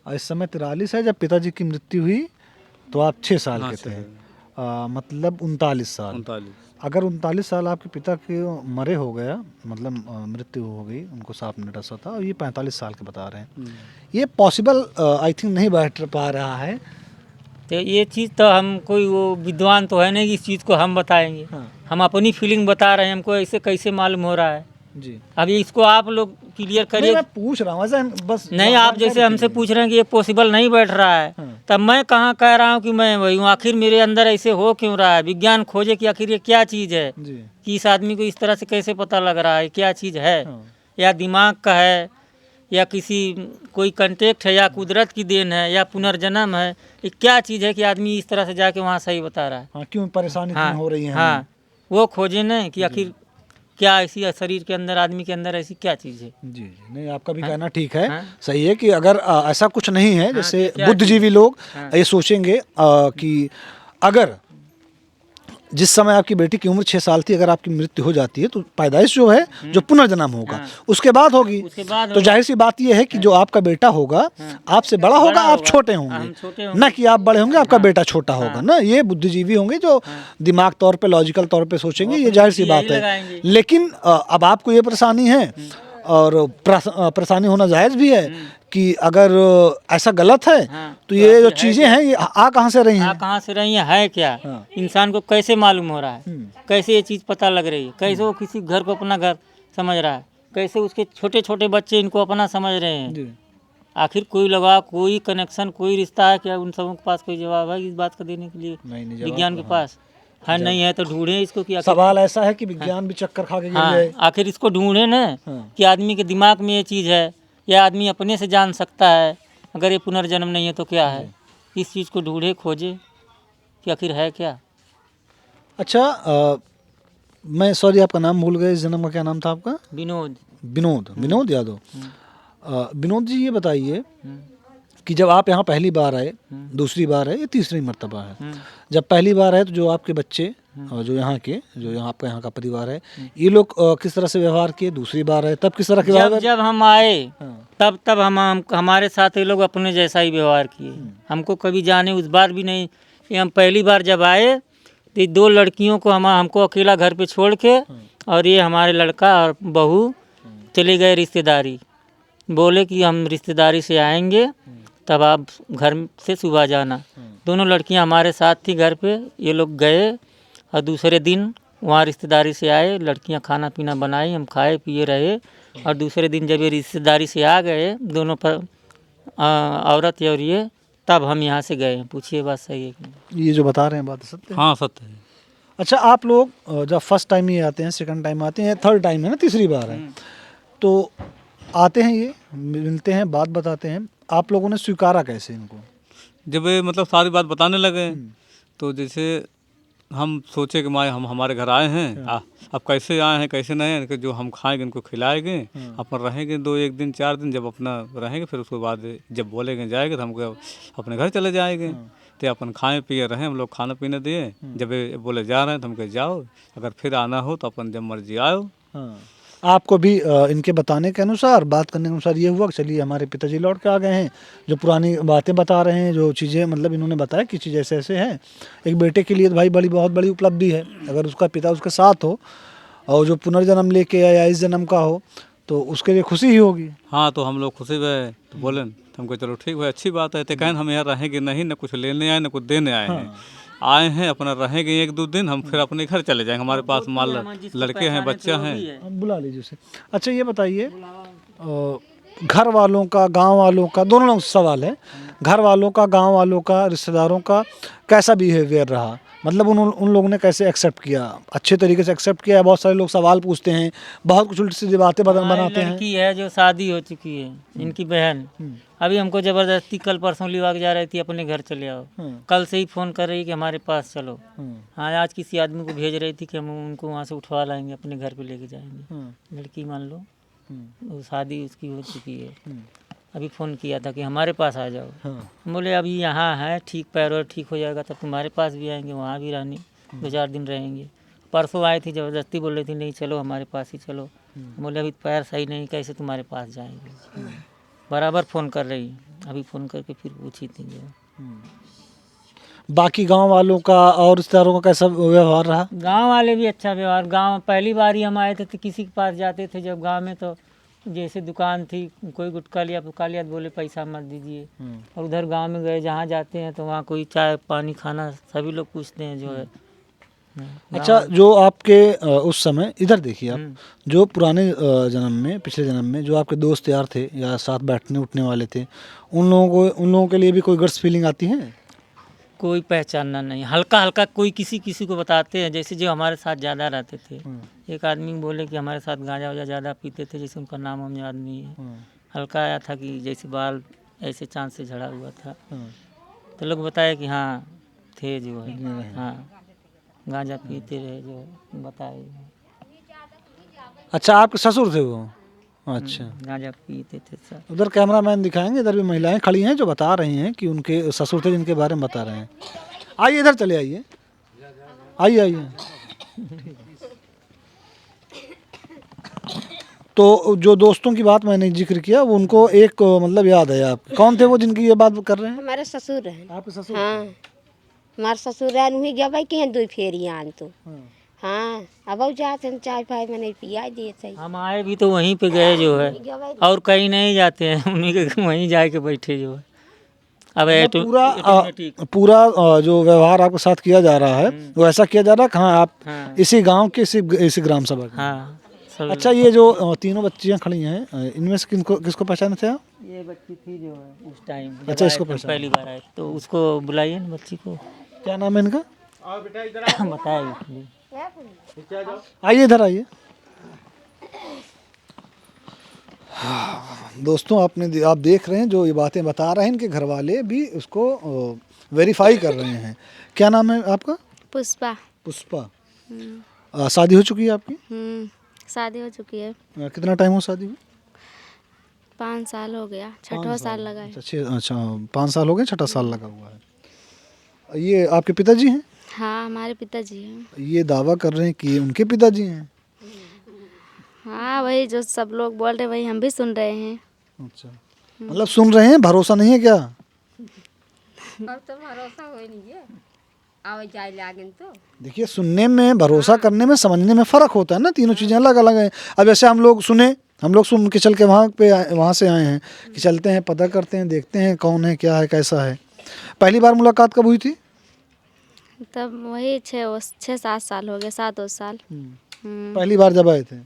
और इस समय 43 है। जब पिताजी की मृत्यु हुई तो आप 6 साल हाँ, के 6 थे। साल। मतलब 39 साल। 39। अगर 39 साल आपके पिता के मरे हो गया, मतलब मृत्यु हो गई, उनको सांप ने डसा था, और ये 45 साल के बता रहे हैं, ये पॉसिबल आई थिंक नहीं बैठ पा रहा है। तो ये चीज़ तो हम कोई वो विद्वान तो है नहीं कि इस चीज़ को हम बताएंगे। हाँ हम अपनी फीलिंग बता रहे हैं, हमको ऐसे कैसे मालूम हो रहा है। जी, अभी इसको आप लोग क्लियर नहीं करिए। मैं पूछ रहा हूँ ऐसा बस नहीं, आप जैसे हमसे पूछ रहे हैं कि ये पॉसिबल नहीं बैठ रहा है, हाँ। तब मैं कहाँ कह रहा हूँ कि मैं वही हूँ। आखिर मेरे अंदर ऐसे हो क्यों रहा है? विज्ञान खोजे कि आखिर ये क्या चीज़ है, जी कि इस आदमी को इस तरह से कैसे पता लग रहा है, क्या चीज़ है, हाँ। या दिमाग का है, या किसी कोई कंटेक्ट है, या कुदरत की देन है, या पुनर्जन्म है। ये क्या चीज़ है कि आदमी इस तरह से जाके वहाँ सही बता रहा है। हाँ, क्यों परेशानी हाँ, इतनी हो रही है हमें? हाँ, वो खोजे न कि आखिर क्या ऐसी शरीर के अंदर, आदमी के अंदर ऐसी क्या चीज़ है। जी जी, नहीं आपका भी कहना ठीक है। हाँ। सही है कि अगर ऐसा कुछ नहीं है, जैसे कि क्या बुद्धिजीवी लोग हाँ। ये सोचेंगे कि अगर जिस समय आपकी बेटी की उम्र 6 साल थी, अगर आपकी मृत्यु हो जाती है तो पैदाइश जो है, जो पुनर्जन्म होगा, हाँ। उसके बाद होगी। उसके बाद तो जाहिर सी बात यह है कि जो आपका बेटा होगा आपसे बड़ा होगा, आप छोटे हम होंगे, छोटे होंगे। ना कि आप बड़े होंगे, आपका बेटा छोटा होगा ना। ये बुद्धिजीवी होंगे जो दिमाग तौर पे, लॉजिकल तौर पे सोचेंगे, ये जाहिर सी बात यही है। लगाएंगे। लेकिन अब आपको ये परेशानी है, और परेशानी होना जायज़ भी है कि अगर ऐसा गलत है हाँ, तो ये जो आखिर है चीज़ें क्या? हैं ये आ कहाँ से रही हैं? कहाँ से रही है क्या? हाँ। इंसान को कैसे मालूम हो रहा है, कैसे ये चीज़ पता लग रही है, कैसे वो किसी घर को अपना घर समझ रहा है, कैसे उसके छोटे छोटे बच्चे इनको अपना समझ रहे हैं। जी आखिर कोई लगाव, कोई कनेक्शन, कोई रिश्ता है क्या? उन सबों के पास कोई जवाब है इस बात का देने के लिए? नहीं, जवाब विज्ञान के तो पास है नहीं है तो ढूंढे इसको कि आखिर। सवाल ऐसा है कि विज्ञान भी चक्कर खा के गिर हाँ, जाए। आखिर इसको ढूंढे ना हाँ। कि आदमी के दिमाग में ये चीज़ है, या आदमी अपने से जान सकता है। अगर ये पुनर्जन्म नहीं है तो क्या है? इस चीज़ को ढूंढे, खोजे कि आखिर है क्या। अच्छा, मैं सॉरी आपका नाम भूल गया, इस जन्म का क्या नाम था आपका? विनोद। विनोद यादव। विनोद जी, ये बताइए कि जब आप यहाँ पहली बार आए, दूसरी बार है, ये तीसरी मर्तबा है, जब पहली बार आए तो जो आपके बच्चे और जो यहाँ आपका यहाँ का परिवार है, ये लोग किस तरह से व्यवहार किए? दूसरी बार आए तब किस तरह के व्यवहार? जब हम आए हाँ। तब हम हमारे साथ ये लोग अपने जैसा ही व्यवहार किए। हमको कभी जाने उस बार भी नहीं। ये हम पहली बार जब आए तो ये 2 लड़कियों को हमको अकेला घर पे छोड़ के, और ये हमारे लड़का और बहू चले गए रिश्तेदारी। बोले कि हम रिश्तेदारी से आएंगे, तब आप घर से सुबह जाना। दोनों लड़कियां हमारे साथ थी घर पे। ये लोग गए और दूसरे दिन वहाँ रिश्तेदारी से आए, लड़कियां खाना पीना बनाई, हम खाए पिए रहे। और दूसरे दिन जब ये रिश्तेदारी से आ गए दोनों पर औरत और ये, तब हम यहाँ से गए। पूछिए बात सही है कि नहीं? ये जो बता रहे हैं बात सत्य है? हाँ सत्य है। अच्छा, आप लोग जब फर्स्ट टाइम ये आते हैं, सेकंड टाइम आते हैं, थर्ड टाइम है ना, तीसरी बार है, तो आते हैं, ये मिलते हैं, बात बताते हैं, आप लोगों ने स्वीकारा कैसे इनको? जब ये मतलब सारी बात बताने लगे तो जैसे हम सोचे कि माँ हम हमारे घर आए हैं, अब कैसे आए हैं कैसे नहीं हैं, कि जो हम खाएंगे उनको खिलाएंगे, अपन रहेंगे 1 दिन 4 दिन, जब अपना रहेंगे फिर उसके बाद जब बोलेंगे जाएंगे तो हमको अपने घर चले जाएंगे। तो अपन खाए पिए रहे, हम लोग खाना पीने दिए। जब ये बोले जा रहे हैं तो हम कहे जाओ, अगर फिर आना हो तो अपन जब मर्जी आओ। हाँ। आपको भी इनके बताने के अनुसार, बात करने के अनुसार ये हुआ कि चलिए हमारे पिताजी लौट के आ गए हैं, जो पुरानी बातें बता रहे हैं, जो चीज़ें मतलब इन्होंने बताया कि चीज़ ऐसे ऐसे है। एक बेटे के लिए तो भाई बहुत बड़ी उपलब्धि है, अगर उसका पिता उसके साथ हो और जो पुनर्जन्म लेके आया इस जन्म का हो तो उसके लिए खुशी ही होगी। हाँ, तो हम लोग खुशी हुए तो बोले तो हमको चलो ठीक है, अच्छी बात है। तो कहें हम यहाँ रहेंगे नहीं, न कुछ लेने आए न कुछ देने आए हैं, आए हैं अपना रहेंगे 1-2 दिन, हम फिर अपने घर चले जाएंगे। हमारे पास मान लड़के हैं, बच्चा हैं। आप बुला लीजिए उसे। अच्छा, ये बताइए, घर वालों का, गांव वालों का, दोनों लोग सवाल है, घर वालों का, गांव वालों का, रिश्तेदारों का कैसा बिहेवियर रहा? मतलब उन लोगों ने कैसे एक्सेप्ट किया? अच्छे तरीके से एक्सेप्ट किया? बहुत सारे लोग सवाल पूछते हैं, बहुत कुछ उल्टी सीधी बातें बनाते हैं। लड़की है जो शादी हो चुकी है, इनकी बहन अभी हमको जबरदस्ती कल परसों लिवा के जा रही थी, अपने घर चले आओ। कल से ही फोन कर रही कि हमारे पास चलो। हाँ, आज किसी आदमी को भेज रही थी कि हम उनको वहाँ से उठवा लाएंगे, अपने घर पे लेके जाएंगे। लड़की मान लो वो शादी उसकी हो चुकी है। अभी फ़ोन किया था कि हमारे पास आ जाओ। बोले अभी यहाँ है, ठीक पैर और ठीक हो जाएगा तब तुम्हारे पास भी आएंगे, वहाँ भी रहने 2-4 दिन रहेंगे। परसों आई थी, ज़बरदस्ती बोल रही थी नहीं चलो हमारे पास ही चलो। बोले अभी पैर सही नहीं, कैसे तुम्हारे पास जाएंगे। बराबर फ़ोन कर रही है, अभी फ़ोन करके फिर पूछी थी जो। बाकी गांव वालों का और रिश्तेदारों का कैसा व्यवहार रहा? गांव वाले भी अच्छा व्यवहार। गांव पहली बार ही हम आए थे तो किसी के पास जाते थे जब गांव में, तो जैसे दुकान थी, कोई गुटखा लिया पुटखा लिया तो बोले पैसा मत दीजिए। और उधर गांव में गए जहाँ जाते हैं तो वहाँ कोई चाय पानी खाना सभी लोग पूछते हैं जो है। अच्छा, जो आपके उस समय इधर देखिए आप, जो पुराने जन्म में, पिछले जन्म में जो आपके दोस्त यार थे या साथ बैठने उठने वाले थे, उन लोगों के लिए भी कोई गट्स फीलिंग आती है? कोई पहचानना नहीं, हल्का हल्का कोई किसी किसी को बताते हैं, जैसे जो हमारे साथ ज़्यादा रहते थे। एक आदमी बोले कि हमारे साथ गांजा वाजा ज़्यादा पीते थे, जैसे उनका नाम हमें याद नहीं है। हल्का आया था कि जैसे बाल ऐसे चांद से झड़ा हुआ था, तो लोग बताए कि हाँ थे जो है, हाँ गांजा पीते रहे जो बताए। अच्छा, आपके ससुर थे वो? अच्छा, गांजा पीते थे सर। उधर कैमरामैन दिखाएंगे, इधर भी महिलाएं खड़ी हैं जो बता रही हैं कि उनके ससुर थे जिनके बारे में बता रहे हैं। आइए इधर चले आइए, आइए आइए। तो जो दोस्तों की बात मैंने जिक्र किया वो उनको एक मतलब याद है आप? कौन थे वो जिनकी ये बात कर रहे हैं? हमारे ससुर हैं। आपके ससुर? हाँ, हमारे ससुर हैं, उन्हीं गए कि हैं 2 फेरियाँ तो। हाँ, अब जाते हैं चाय फाय मैंने पिया दिए थे। हम आए भी तो वहीं पे गए जो है, और कहीं नहीं जाते हैं, उन्हीं के वहीं जाके बैठे जो है। अब पूरा जो व्यवहार आपके साथ किया जा रहा है वो ऐसा किया जा रहा है कहाँ आप? हाँ। इसी गांव के इसी ग्राम सभा के? हाँ सब। अच्छा, ये जो तीनों बच्चियां खड़ी हैं, इनमें से किसको पहचाने थे आप? ये बच्ची थी जो है उस टाइम अच्छा, इसको पहचान पहली बार आए तो उसको बुलाइए ना बच्ची को। क्या नाम है इनका? बताइए। आइए इधर आइए। दोस्तों, आप देख रहे हैं जो ये बातें बता रहे हैं, इनके घर वाले भी उसको वेरीफाई कर रहे हैं। क्या नाम है आपका? पुष्पा। पुष्पा। शादी हो चुकी है आपकी? शादी हो चुकी है। कितना टाइम हो शादी हुई? 5 साल हो गया, 6वां साल लगा है। अच्छा, 5 साल हो गए, 6वां साल लगा हुआ है। ये आपके पिताजी हैं? हाँ, हमारे पिताजी हैं। ये दावा कर रहे हैं कि ये उनके पिताजी हैं? हाँ, वही जो सब लोग बोल रहे वही हम भी सुन रहे हैं। अच्छा, मतलब सुन रहे हैं, भरोसा नहीं है क्या? अब तो भरोसा हो नहीं है, आवे जाए लागन तो। देखिए, सुनने में, भरोसा करने में, समझने में फ़र्क होता है ना, तीनों चीज़ें अलग अलग हैं। अब जैसे हम लोग सुन के चल के वहाँ से आए हैं कि चलते हैं, पता करते हैं, देखते हैं कौन है, क्या है, कैसा है। पहली बार मुलाकात कब हुई थी? तब वही 6-7 साल हो गए, 7 साल। पहली बार जब आए थे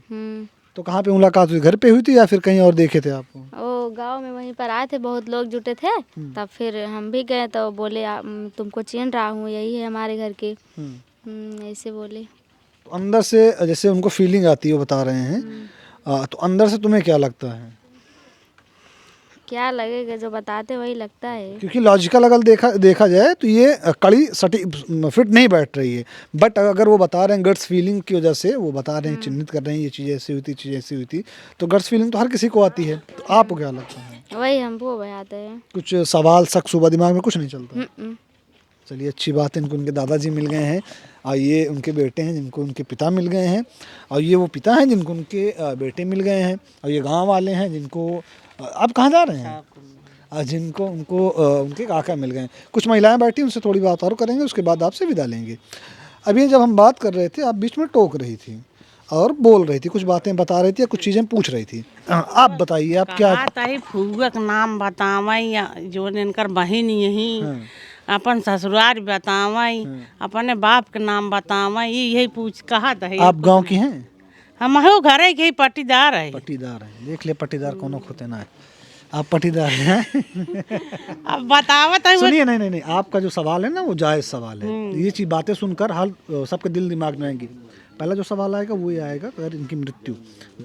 तो कहाँ पे मुलाकात हुई? घर पे हुई थी या फिर कहीं और देखे थे आपको? वो गांव में वहीं पर आए थे, बहुत लोग जुटे थे। तब फिर हम भी गए तो बोले तुमको चिन रहा हूँ, यही है हमारे घर के। ऐसे बोले। तो अंदर से जैसे उनको फीलिंग आती है, वो बता रहे हैं, तो अंदर से तुम्हें क्या लगता है? क्या लगेगा, जो बताते वही लगता है। क्योंकि लॉजिकल अगर देखा जाए तो ये कड़ी फिट नहीं बैठ रही है, बट अगर वो बता रहे हैं गट्स फीलिंग की वजह से, वो बता रहे हैं, चिन्हित कर रहे हैं ये चीज़ ऐसी हुई थी, चीज़ ऐसी हुई थी, तो गट्स फीलिंग तो हर किसी को आती है। तो आपको क्या लगता है? वही हमको बताते हैं। कुछ सवाल शक सुबह दिमाग में कुछ नहीं चलता? चलिए, अच्छी बात है, इनको उनके दादाजी मिल गए हैं, और ये उनके बेटे हैं जिनको उनके पिता मिल गए हैं, और ये वो पिता हैं जिनको उनके बेटे मिल गए हैं, और ये गाँव वाले हैं जिनको आप कहाँ जा रहे हैं? जिनको उनके काका मिल गए। कुछ महिलाएं बैठी, उनसे थोड़ी बात और करेंगे, उसके बाद आपसे विदा लेंगे। अभी जब हम बात कर रहे थे, आप बीच में टोक रही थी और बोल रही थी, कुछ बातें बता रही थी या कुछ चीज़ें पूछ रही थी। आप बताइए, आप क्या? फुआ का नाम बतावई, जो इनकर बहन यही, अपन ससुराल बतावई, अपने बाप के नाम बतावई, यही पूछ कहा था। आप गाँव की हैं? हम घर के पट्टीदार है। पट्टीदार है, देख ले, पट्टीदार कोनो होते ना है। आप पटीदार हैं। अब बतावत है सुनिए, नहीं नहीं नहीं, आपका जो सवाल है ना वो जायज़ सवाल है। ये चीज़ बातें सुनकर हर सबके दिल दिमाग में आएंगी। पहला जो सवाल आएगा वो ये आएगा कि अगर इनकी मृत्यु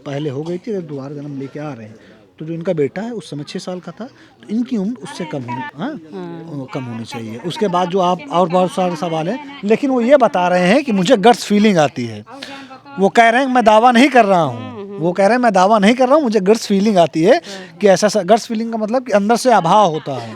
पहले हो गई थी, अगर दोबारा जन्म लेके आ रहे हैं, तो जो इनका बेटा है उस समय 6 साल का था, तो इनकी उम्र उससे कम कम होनी चाहिए। उसके बाद जो आप और बहुत सारे सवाल हैं, लेकिन वो ये बता रहे हैं कि मुझे गट्स फीलिंग आती है। वो कह रहे हैं मैं दावा नहीं कर रहा हूँ, वो कह रहे हैं मैं दावा नहीं कर रहा हूँ, मुझे गट्स फीलिंग आती है कि ऐसा गट्स फीलिंग का मतलब कि अंदर से अभाव होता है।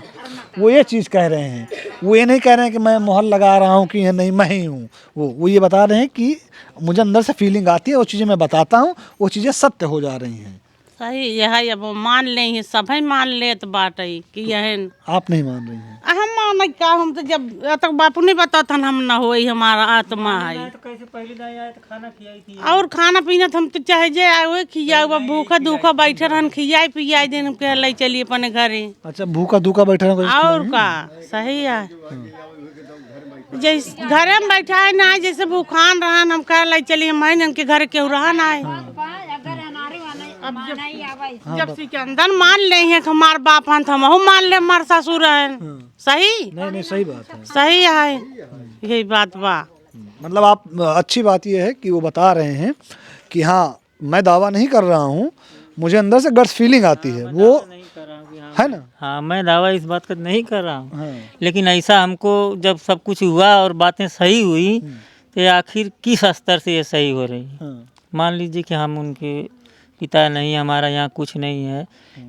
वो ये चीज़ कह रहे हैं, वो ये नहीं कह रहे हैं कि मैं मोहर लगा रहा हूँ कि ये नहीं मैं ही हूँ। वो ये बता रहे हैं कि मुझे अंदर से फीलिंग आती है, वो चीज़ें मैं बताता हूँ, वो चीज़ें सत्य हो जा रही हैं। सही यह है, अब मान ले ही सब ही मान लेत बाटे कि यह आप नहीं मान रही हैं? हम मान का हम तो जब तक बापू नहीं बताता हम ना होई हमारा आत्मा है। तो कैसे पहली दाई आए तो खाना खिलाई थी। और खाना पीना तो हम तो चाहे जे आए हुए खिया हुआ भूखा दूखा बैठे रहन खियाई पियाई दिन के ले चलिए अपने घरे। अच्छा, भूखा दूखा बैठे रहना कोई और का सही है, जैसे घरे में बैठा है ना, जैसे भूखान रहन हम कह ले चलिए मैं के घर केहू रहन आए। अब जब सिकंदर मान ले हैं कि हमार बाप हन हम मान ले हमार ससुर हैं। सही नहीं नहीं, सही बात है। सही है, यही बात बा। मतलब आप अच्छी बात यह है कि वो बता रहे हैं कि हाँ मैं दावा नहीं कर रहा हूँ, मुझे अंदर से गट्स फीलिंग आती है, वो है ना। हाँ, मैं दावा इस बात का नहीं कर रहा हूँ। हाँ। लेकिन ऐसा हमको जब सब कुछ हुआ और बातें सही हुई तो आखिर किस स्तर से ये सही हो रही है। हाँ। मान लीजिए कि हम उनके पिता नहीं, हमारा यहाँ कुछ नहीं है,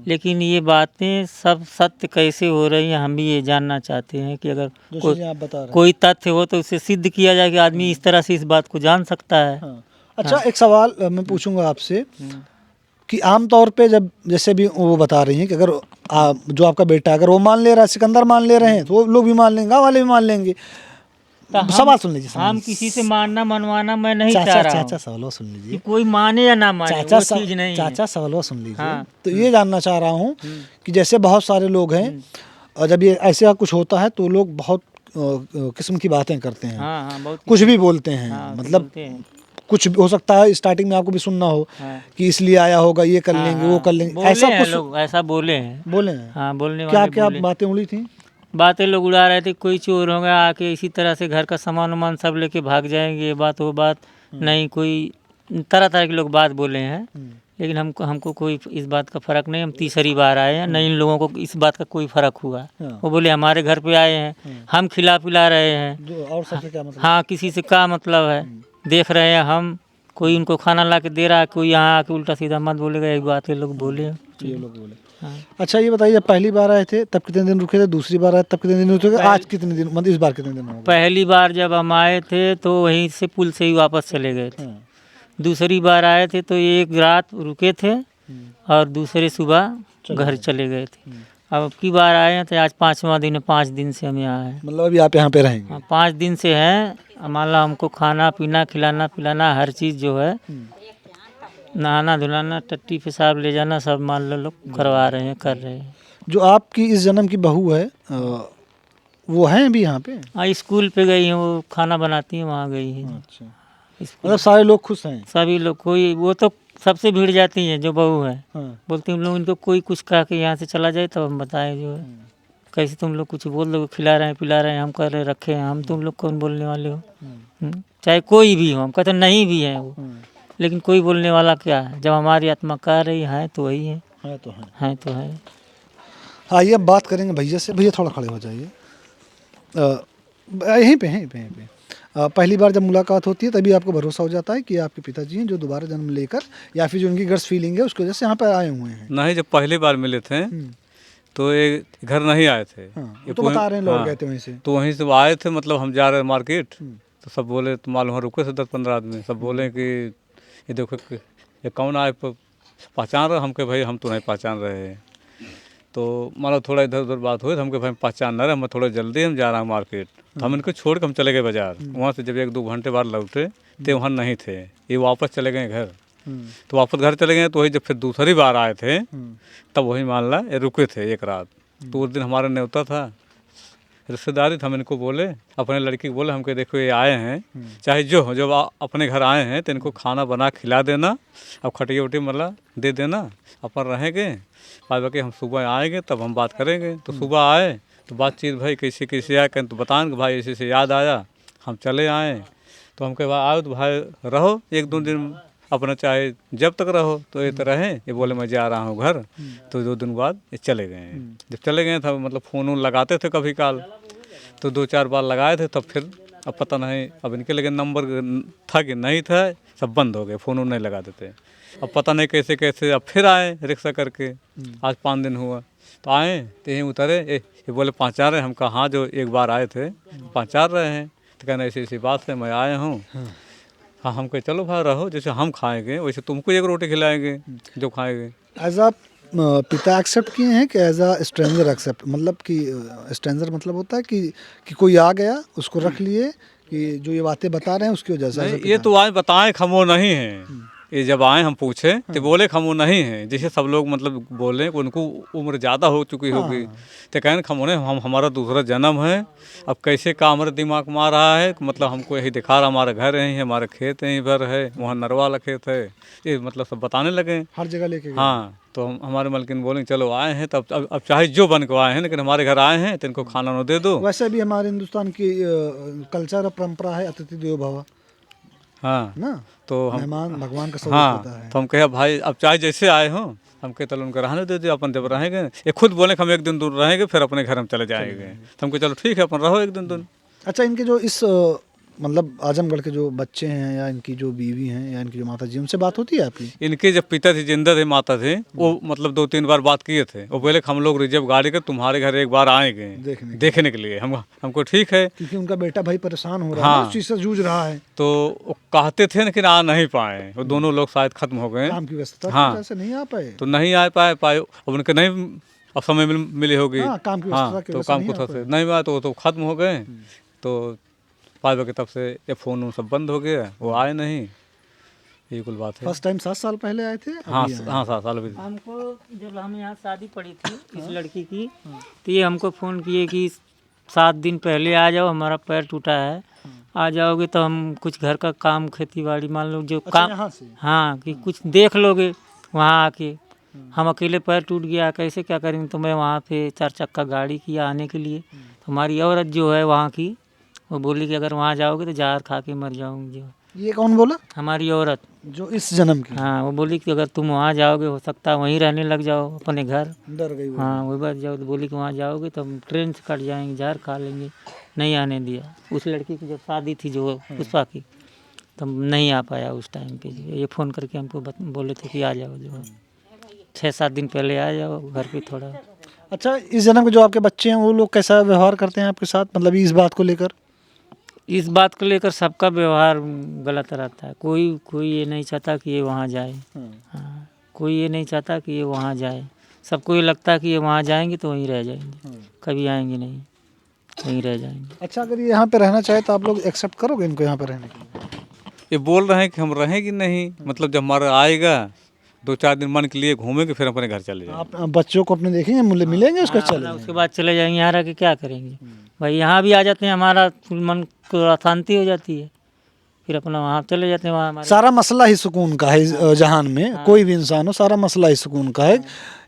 लेकिन ये बातें सब सत्य कैसे हो रही हैं हम भी ये जानना चाहते हैं कि अगर जो चीज़ें आप बता रहे हैं। कोई तथ्य हो तो उसे सिद्ध किया जाए कि आदमी इस तरह से इस बात को जान सकता है। हाँ। अच्छा, एक सवाल मैं पूछूंगा आपसे कि आम तौर पे जब जैसे भी वो बता रही हैं कि अगर जो आपका बेटा अगर वो मान ले रहा है, सिकंदर मान ले रहे हैं, तो वो लोग भी मान लेंगे, गाँव वाले भी मान लेंगे। सवाल सुन लीजिए। हम किसी से मानना मनवाना मैं नहीं चाह रहा हूँ चाचा सवाल सुन कि लीजिए। कोई माने या ना माने, वो चीज नहीं है। चाचा सवाल सुन लीजिए। हाँ। तो ये जानना चाह रहा हूँ कि जैसे बहुत सारे लोग हैं और जब ये ऐसे कुछ होता है तो लोग बहुत किस्म की बातें करते हैं। हाँ हाँ, बहुत कुछ भी बोलते हैं। हाँ, मतलब बोलते हैं। कुछ हो सकता है स्टार्टिंग में आपको भी सुनना हो हाँ। कि इसलिए आया होगा, ये कर लेंगे, वो कर लेंगे, बोले ऐसा हैं कुछ लोग, ऐसा बोले हैं। बोले हैं। हाँ, बोलने क्या वाले क्या बोले। बातें उड़ी थी? बातें लोग उड़ा रहे थे, कोई चोर होगा आके इसी तरह से घर का सामान वामान सब लेके भाग जाएंगे, ये बात वो बात नहीं, कोई तरह तरह के लोग बात बोले हैं। लेकिन हमको कोई इस बात का फ़र्क नहीं, हम तीसरी बार आए हैं, नहीं इन लोगों को इस बात का कोई फ़र्क हुआ। वो बोले हमारे घर पे आए हैं, हम खिला पिला रहे हैं। और सबसे क्या मतलब? हाँ, किसी से क्या मतलब है, देख रहे हैं हम, कोई उनको खाना ला के दे रहा है, कोई यहाँ आके उल्टा सीधा मत बोलेगा, एक बात ये लोग बोले। ये लोग बोले। हाँ। अच्छा, ये बताइए, जब पहली बार आए थे तब कितने दिन रुके थे, दूसरी बार आए तब कितने दिन रुके, आज कितने दिन, मतलब इस बार कितने दिन हो गए? पहली बार जब हम आए थे तो वहीं से पुल से ही वापस चले गए थे। हाँ। दूसरी बार आए थे तो एक रात रुके थे और दूसरे सुबह घर चले गए थे। अब की बार आए हैं तो आज 5वां दिन है, 5 दिन से हम यहाँ हैं। मतलब अभी आप यहाँ पे रहेंगे? हाँ, 5 दिन से हैं। मान लो हमको खाना पीना खिलाना पिलाना हर चीज़ जो है, नहाना धुलाना टट्टी पेशाब ले जाना सब मान लो लोग करवा रहे हैं, कर रहे हैं। जो आपकी इस जन्म की बहू है वो है अभी यहाँ पे? हाँ, स्कूल पे गई हैं, वो खाना बनाती हैं, वहाँ गई हैं। अच्छा, स्कूल। मतलब सारे लोग खुश हैं? सभी लोग, कोई वो तो सबसे भीड़ जाती है जो बहू है, हाँ। बोलती हम लोग इनको कोई कुछ कहा कि यहाँ से चला जाए तब हम बताएं जो है, कैसे तुम लोग कुछ बोल दो, खिला रहे हैं पिला रहे हैं, हम कर रहे रखे हैं, हम तुम लोग कौन बोलने वाले हो। चाहे कोई भी हो, हम कहते नहीं भी है वो, लेकिन कोई बोलने वाला क्या है, जब हमारी आत्मा कह रही है तो वही है। है तो है। है तो है। आइए अब बात करेंगे भैया से। भैया थोड़ा खड़े हो जाइए। यहीं पे हैं, यहीं पे। पहली बार जब मुलाकात होती है तभी आपको भरोसा हो जाता है कि आपके पिताजी हैं जो दोबारा जन्म लेकर, या फिर जो उनकी गट्स फीलिंग है उसकी वजह से यहाँ पर आए हुए हैं? नहीं, जब पहली बार मिले थे तो ये घर नहीं आए थे। हाँ, वो तो बता रहे हैं, लौट गए थे वहीं से। तो वहीं से वो आए थे, मतलब हम जा रहे मार्केट, तो सब बोले, तो मालूम है रुके थे 10-15 आदमी, सब बोले कि ये देखो कि ये कौन आए, पहचान रहे हम? के भाई हम तो नहीं पहचान रहे हैं। तो मान लो थोड़ा इधर उधर बात हुई तो हमके भाई पहचान ना रहे, हम थोड़ा जल्दी हम जा रहे हैं मार्केट, तो हम इनको छोड़ के हम चले गए बाजार। वहाँ से जब 1-2 घंटे बाद लौटे तो वहाँ नहीं थे, ये वापस चले गए घर। तो वापस घर चले गए, तो वही जब फिर दूसरी बार आए थे तब वही मान ला ये रुके थे एक रात। तो उस दिन हमारा न्योता था, रिश्तेदारी थे, हम इनको बोले, अपने लड़की को बोले हमके देखो ये आए हैं, चाहे जो हो, जब अपने घर आए हैं तो इनको खाना बना खिला देना, अब खटिया उटिया मतलब दे देना, अपन रहेंगे, बाद बाकी हम सुबह आएंगे तब हम बात करेंगे। तो सुबह आए तो बातचीत भाई कैसे कैसे आए, कहीं तो बताएं कि भाई ऐसे याद आया हम चले आए। तो हम कहे आओ तो भाई रहो 1-2 दिन अपना, चाहे जब तक रहो। तो ये तो रहे, ये बोले मैं जा रहा हूँ घर। तो 2 दिन बाद ये चले गए हैं। जब चले गए थे मतलब फ़ोन वोन लगाते थे कभी काल, तो 2-4 बार लगाए थे, तब फिर अब पता नहीं अब इनके लगे नंबर था कि नहीं था, सब बंद हो गए, फ़ोन वोन नहीं लगा देते। अब पता नहीं कैसे कैसे अब फिर आए रिक्शा करके, आज 5 दिन हुआ। तो आए तो यहीं उतरे, ये बोले पहुँचा रहे, हम कहा हाँ जो एक बार आए थे पहुँचा रहे हैं। तो कहना ऐसी ऐसी बात है, मैं आया हूँ। हाँ हम कहे चलो भाई रहो, जैसे हम खाएंगे वैसे तुमको 1 रोटी खिलाएंगे जो खाएंगे। एज अ पिता एक्सेप्ट किए हैं कि एज अ स्ट्रेंजर एक्सेप्ट, मतलब कि स्ट्रेंजर मतलब होता है कि कोई आ गया उसको रख लिए, कि जो ये बातें बता रहे हैं उसकी वजह से? नहीं, ये तो आए बताएं खमो नहीं है। ये जब आए हम पूछे तो बोले खमो नहीं है, जैसे सब लोग मतलब बोले उनको उम्र ज़्यादा हो चुकी होगी। तो कहने खमो नहीं, हम हमारा दूसरा जन्म है, अब कैसे का हमारे दिमाग में आ रहा है, मतलब हमको यही दिखा रहा, हमारा घर यहीं है, हमारे खेत यहीं भर है, वहाँ नरवा वाला खेत है, ये मतलब सब बताने लगे हर जगह लेके गए। हाँ। तो हमारे मलकिन बोलेंगे चलो आए हैं तब अब चाहे जो बन के आए हैं, लेकिन हमारे घर आए हैं तो इनको खाना ना दे दो। वैसे भी हमारे हिंदुस्तान की कल्चर और परंपरा है अतिथि देवो भव हाँ ना, तो हम मेहमान भगवान का स्वरूप हाँ होता है। तो हम कहे भाई अब चाहे जैसे आए हो, हम कहे चलो उनको रहने दे दियो, अपन जब रहेंगे, ये खुद बोले कि हम 1 दिन दूर रहेंगे फिर अपने घर हम चले जाएंगे। तो हम कहे चलो ठीक है अपन रहो 1 दिन दूर। अच्छा, इनके जो इस मतलब आजमगढ़ के जो बच्चे हैं या इनकी जो बीवी हैं या इनकी जो माता जी, उनसे बात होती है आपकी? इनके जब पिता थे जिंदा थे, माता थे, वो मतलब 2-3 बार बात किए थे। वो बोले हम लोग रिजर्व गाड़ी कर तुम्हारे घर एक बार आएंगे देखने के लिए। हमको ठीक है, क्योंकि उनका बेटा भाई परेशान हो रहा है, हाँ। उस चीज से जूझ रहा है। तो वो कहते थे लेकिन आ नहीं पाए, वो दोनों लोग शायद खत्म हो गए, काम की व्यस्तता की हाँ। वजह से नहीं आ पाए। तो नहीं आ पाए अब उनके नहीं अब समय मिली होगी, हाँ, काम की हाँ। व्यस्तता की तो वजह से काम नहीं को आ से नहीं मिला तो खत्म हो गए। तो पाए के तब से ये फ़ोन सब बंद हो गया, वो आए नहीं, ये कुल बात है। फर्स्ट टाइम 7 साल पहले आए थे? हाँ हाँ 7 साल भी। हमको जब हम यहाँ शादी पड़ी थी इस लड़की की, तो ये हमको फ़ोन किए कि 7 दिन पहले आ जाओ, हमारा पैर टूटा है, आ जाओगे तो हम कुछ घर का काम खेती बाड़ी मान लो जो काम, यहाँ से? हाँ, कि कुछ देख लोगे वहाँ आके। हम अकेले पैर टूट गया कैसे क्या करेंगे, तो मैं वहाँ पे 4 चक्का गाड़ी किया आने के लिए। तो हमारी औरत जो है वहाँ की, वो बोली कि अगर वहाँ जाओगे तो जहर खा के मर जाऊंगी। जो ये कौन बोला? हमारी औरत जो इस जन्म की? हाँ, वो बोली कि अगर तुम वहाँ जाओगे हो सकता है वहीं रहने लग जाओ अपने घर। डर गई वो। हाँ, वही बात जाओ तो बोली कि वहाँ जाओगे तो हम ट्रेन से कट जाएंगे, जहर खा लेंगे। नहीं आने दिया। उस लड़की की जब शादी थी जो पुष्पा की, तो नहीं आ पाया उस टाइम पे। ये फ़ोन करके हमको बोले थे कि आ जाओ, जो है 6-7 दिन पहले आ जाओ घर पे थोड़ा। अच्छा, इस जन्म के जो आपके बच्चे हैं वो लोग कैसा व्यवहार करते हैं आपके साथ, मतलब इस बात को लेकर? इस बात को लेकर सबका व्यवहार गलत रहता है। कोई ये नहीं चाहता कि ये वहाँ जाए, हाँ, कोई ये नहीं चाहता कि ये वहाँ जाए। सबको ये लगता है कि ये वहाँ जाएंगे तो वहीं रह जाएंगे, कभी आएंगे नहीं, वहीं रह जाएंगे। अच्छा, अगर ये यहाँ पे रहना चाहे तो आप लोग एक्सेप्ट करोगे इनको यहाँ पे रहने के लिए? ये बोल रहे हैं कि हम रहेंगे नहीं, मतलब जब हमारा आएगा 2-4 दिन मन के लिए घूमेंगे फिर अपने घर चले जाएंगे। आप बच्चों को अपने देखेंगे, मिलेंगे उसके चले हाँ, उसके बाद चले जाएंगे। यहाँ रह के क्या करेंगे भाई, यहाँ भी आ जाते हैं, हमारा मन को अशांति हो जाती है, फिर अपना वहाँ चले जाते हैं। वहाँ हमारे सारा मसला ही सुकून का है इस जहान में। कोई भी इंसान हो, सारा मसला ही सुकून का है।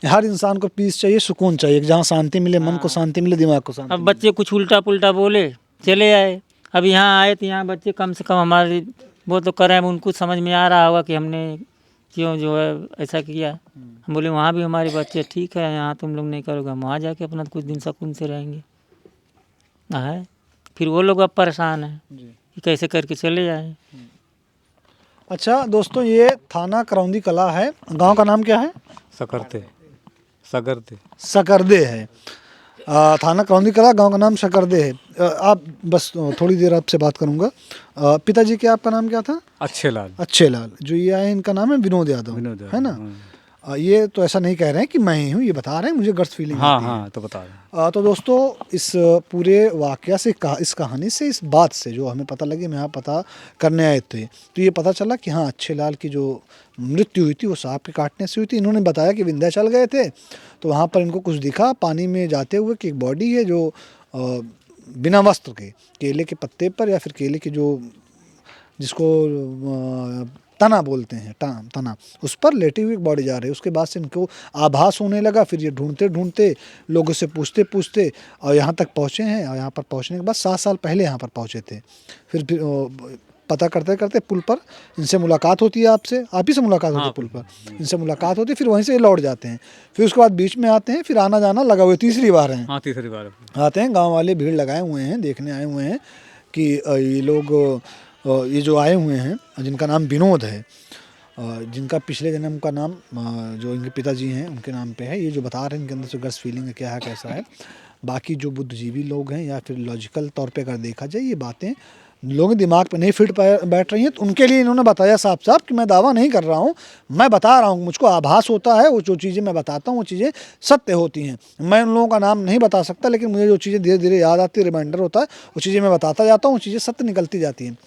हर इंसान को पीस चाहिए, सुकून चाहिए, जहाँ शांति मिले, मन को शांति मिले, दिमाग को शांति अब बच्चे कुछ उल्टा पुल्टा बोले चले आए। अब यहाँ आए तो यहाँ बच्चे कम से कम हमारे वो तो करें, उनको समझ में आ रहा होगा कि हमने क्यों जो है ऐसा किया। हम बोले वहाँ भी हमारे बच्चे ठीक है, यहाँ तुम लोग नहीं करोगे, हम वहाँ जाके अपना कुछ दिन सुकून से रहेंगे। है फिर वो लोग अब परेशान हैं कि कैसे करके चले जाएं। अच्छा दोस्तों, ये थाना करौंदी कला है, गांव का नाम क्या है? सकरते सकरदे है। थाना करौंदी कला, गांव का नाम सकरदे है। आप बस थोड़ी देर आपसे बात करूंगा। पिताजी के आपका नाम क्या था? अच्छे लाल। अच्छे लाल। जो ये आए इनका नाम है विनोद यादव, है ना? ये तो ऐसा नहीं कह रहे हैं कि मैं ही हूँ, ये बता रहे हैं, मुझे गट्स फीलिंग हाँ आती है। हाँ तो बता रहे। तो दोस्तों, इस पूरे वाकया से इस कहानी से, इस बात से जो हमें पता लगी, हम यहाँ पता करने आए थे, तो ये पता चला कि हाँ, अच्छे लाल की जो मृत्यु हुई थी वो सांप के काटने से हुई थी। इन्होंने बताया कि विंध्याचल गए थे तो वहाँ पर इनको कुछ दिखा पानी में जाते हुए कि एक बॉडी है जो बिना वस्त्र के केले के पत्ते पर या फिर केले के जो जिसको तना बोलते हैं, तना, उस पर लेटी हुई बॉडी जा रही है। उसके बाद से इनको आभास होने लगा, फिर ये ढूंढते ढूंढते लोगों से पूछते पूछते और यहाँ तक पहुँचे हैं। और यहाँ पर पहुँचने के बाद 7 साल पहले यहाँ पर पहुँचे थे। फिर पता करते करते पुल पर इनसे मुलाकात होती है, आप ही से मुलाकात होती है पुल पर, इनसे मुलाकात होती है, फिर वहीं से लौट जाते हैं। फिर उसके बाद बीच में आते हैं, फिर आना जाना लगा हुआ, तीसरी बार हैं। हाँ, तीसरी बार आते हैं, गांव वाले भीड़ लगाए हुए हैं, देखने आए हुए हैं कि ये लोग ये जो आए हुए हैं जिनका नाम विनोद है, जिनका पिछले जन्म का नाम जो इनके पिताजी हैं उनके नाम पे है, ये जो बता रहे हैं इनके अंदर से गट्स फीलिंग है क्या है कैसा है। बाकी जो बुद्धिजीवी लोग हैं या फिर लॉजिकल तौर पे अगर देखा जाए ये बातें लोगों के दिमाग पे नहीं फिट बैठ रही हैं, तो उनके लिए इन्होंने बताया साफ साफ कि मैं दावा नहीं कर रहा हूँ, मैं बता रहा हूँ, मुझको आभास होता है, वो जो चीज़ें मैं बताता हूँ वो चीज़ें सत्य होती हैं। मैं उन लोगों का नाम नहीं बता सकता, लेकिन मुझे जो चीज़ें धीरे धीरे याद आती है, रिमाइंडर होता है, वो चीज़ें मैं बताता जाता हूँ, वो चीज़ें सत्य निकलती जाती हैं।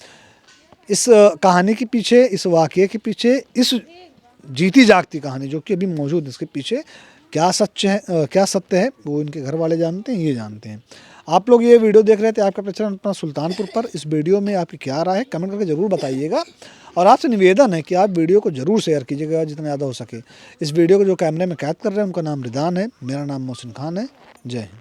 इस कहानी के पीछे, इस वाक़ये के पीछे, इस जीती जागती कहानी जो कि अभी मौजूद है, इसके पीछे क्या सच है, क्या सत्य है, वो इनके घर वाले जानते हैं, ये जानते हैं। आप लोग ये वीडियो देख रहे थे, आपका प्रचार अपना सुल्तानपुर पर, इस वीडियो में आपकी क्या राय है कमेंट करके ज़रूर बताइएगा। और आपसे निवेदन है कि आप वीडियो को ज़रूर शेयर कीजिएगा जितना ज़्यादा हो सके। इस वीडियो को जो कैमरे में कैद कर रहे हैं उनका नाम रिदान है, मेरा नाम मोहसिन खान है। जय हिंद।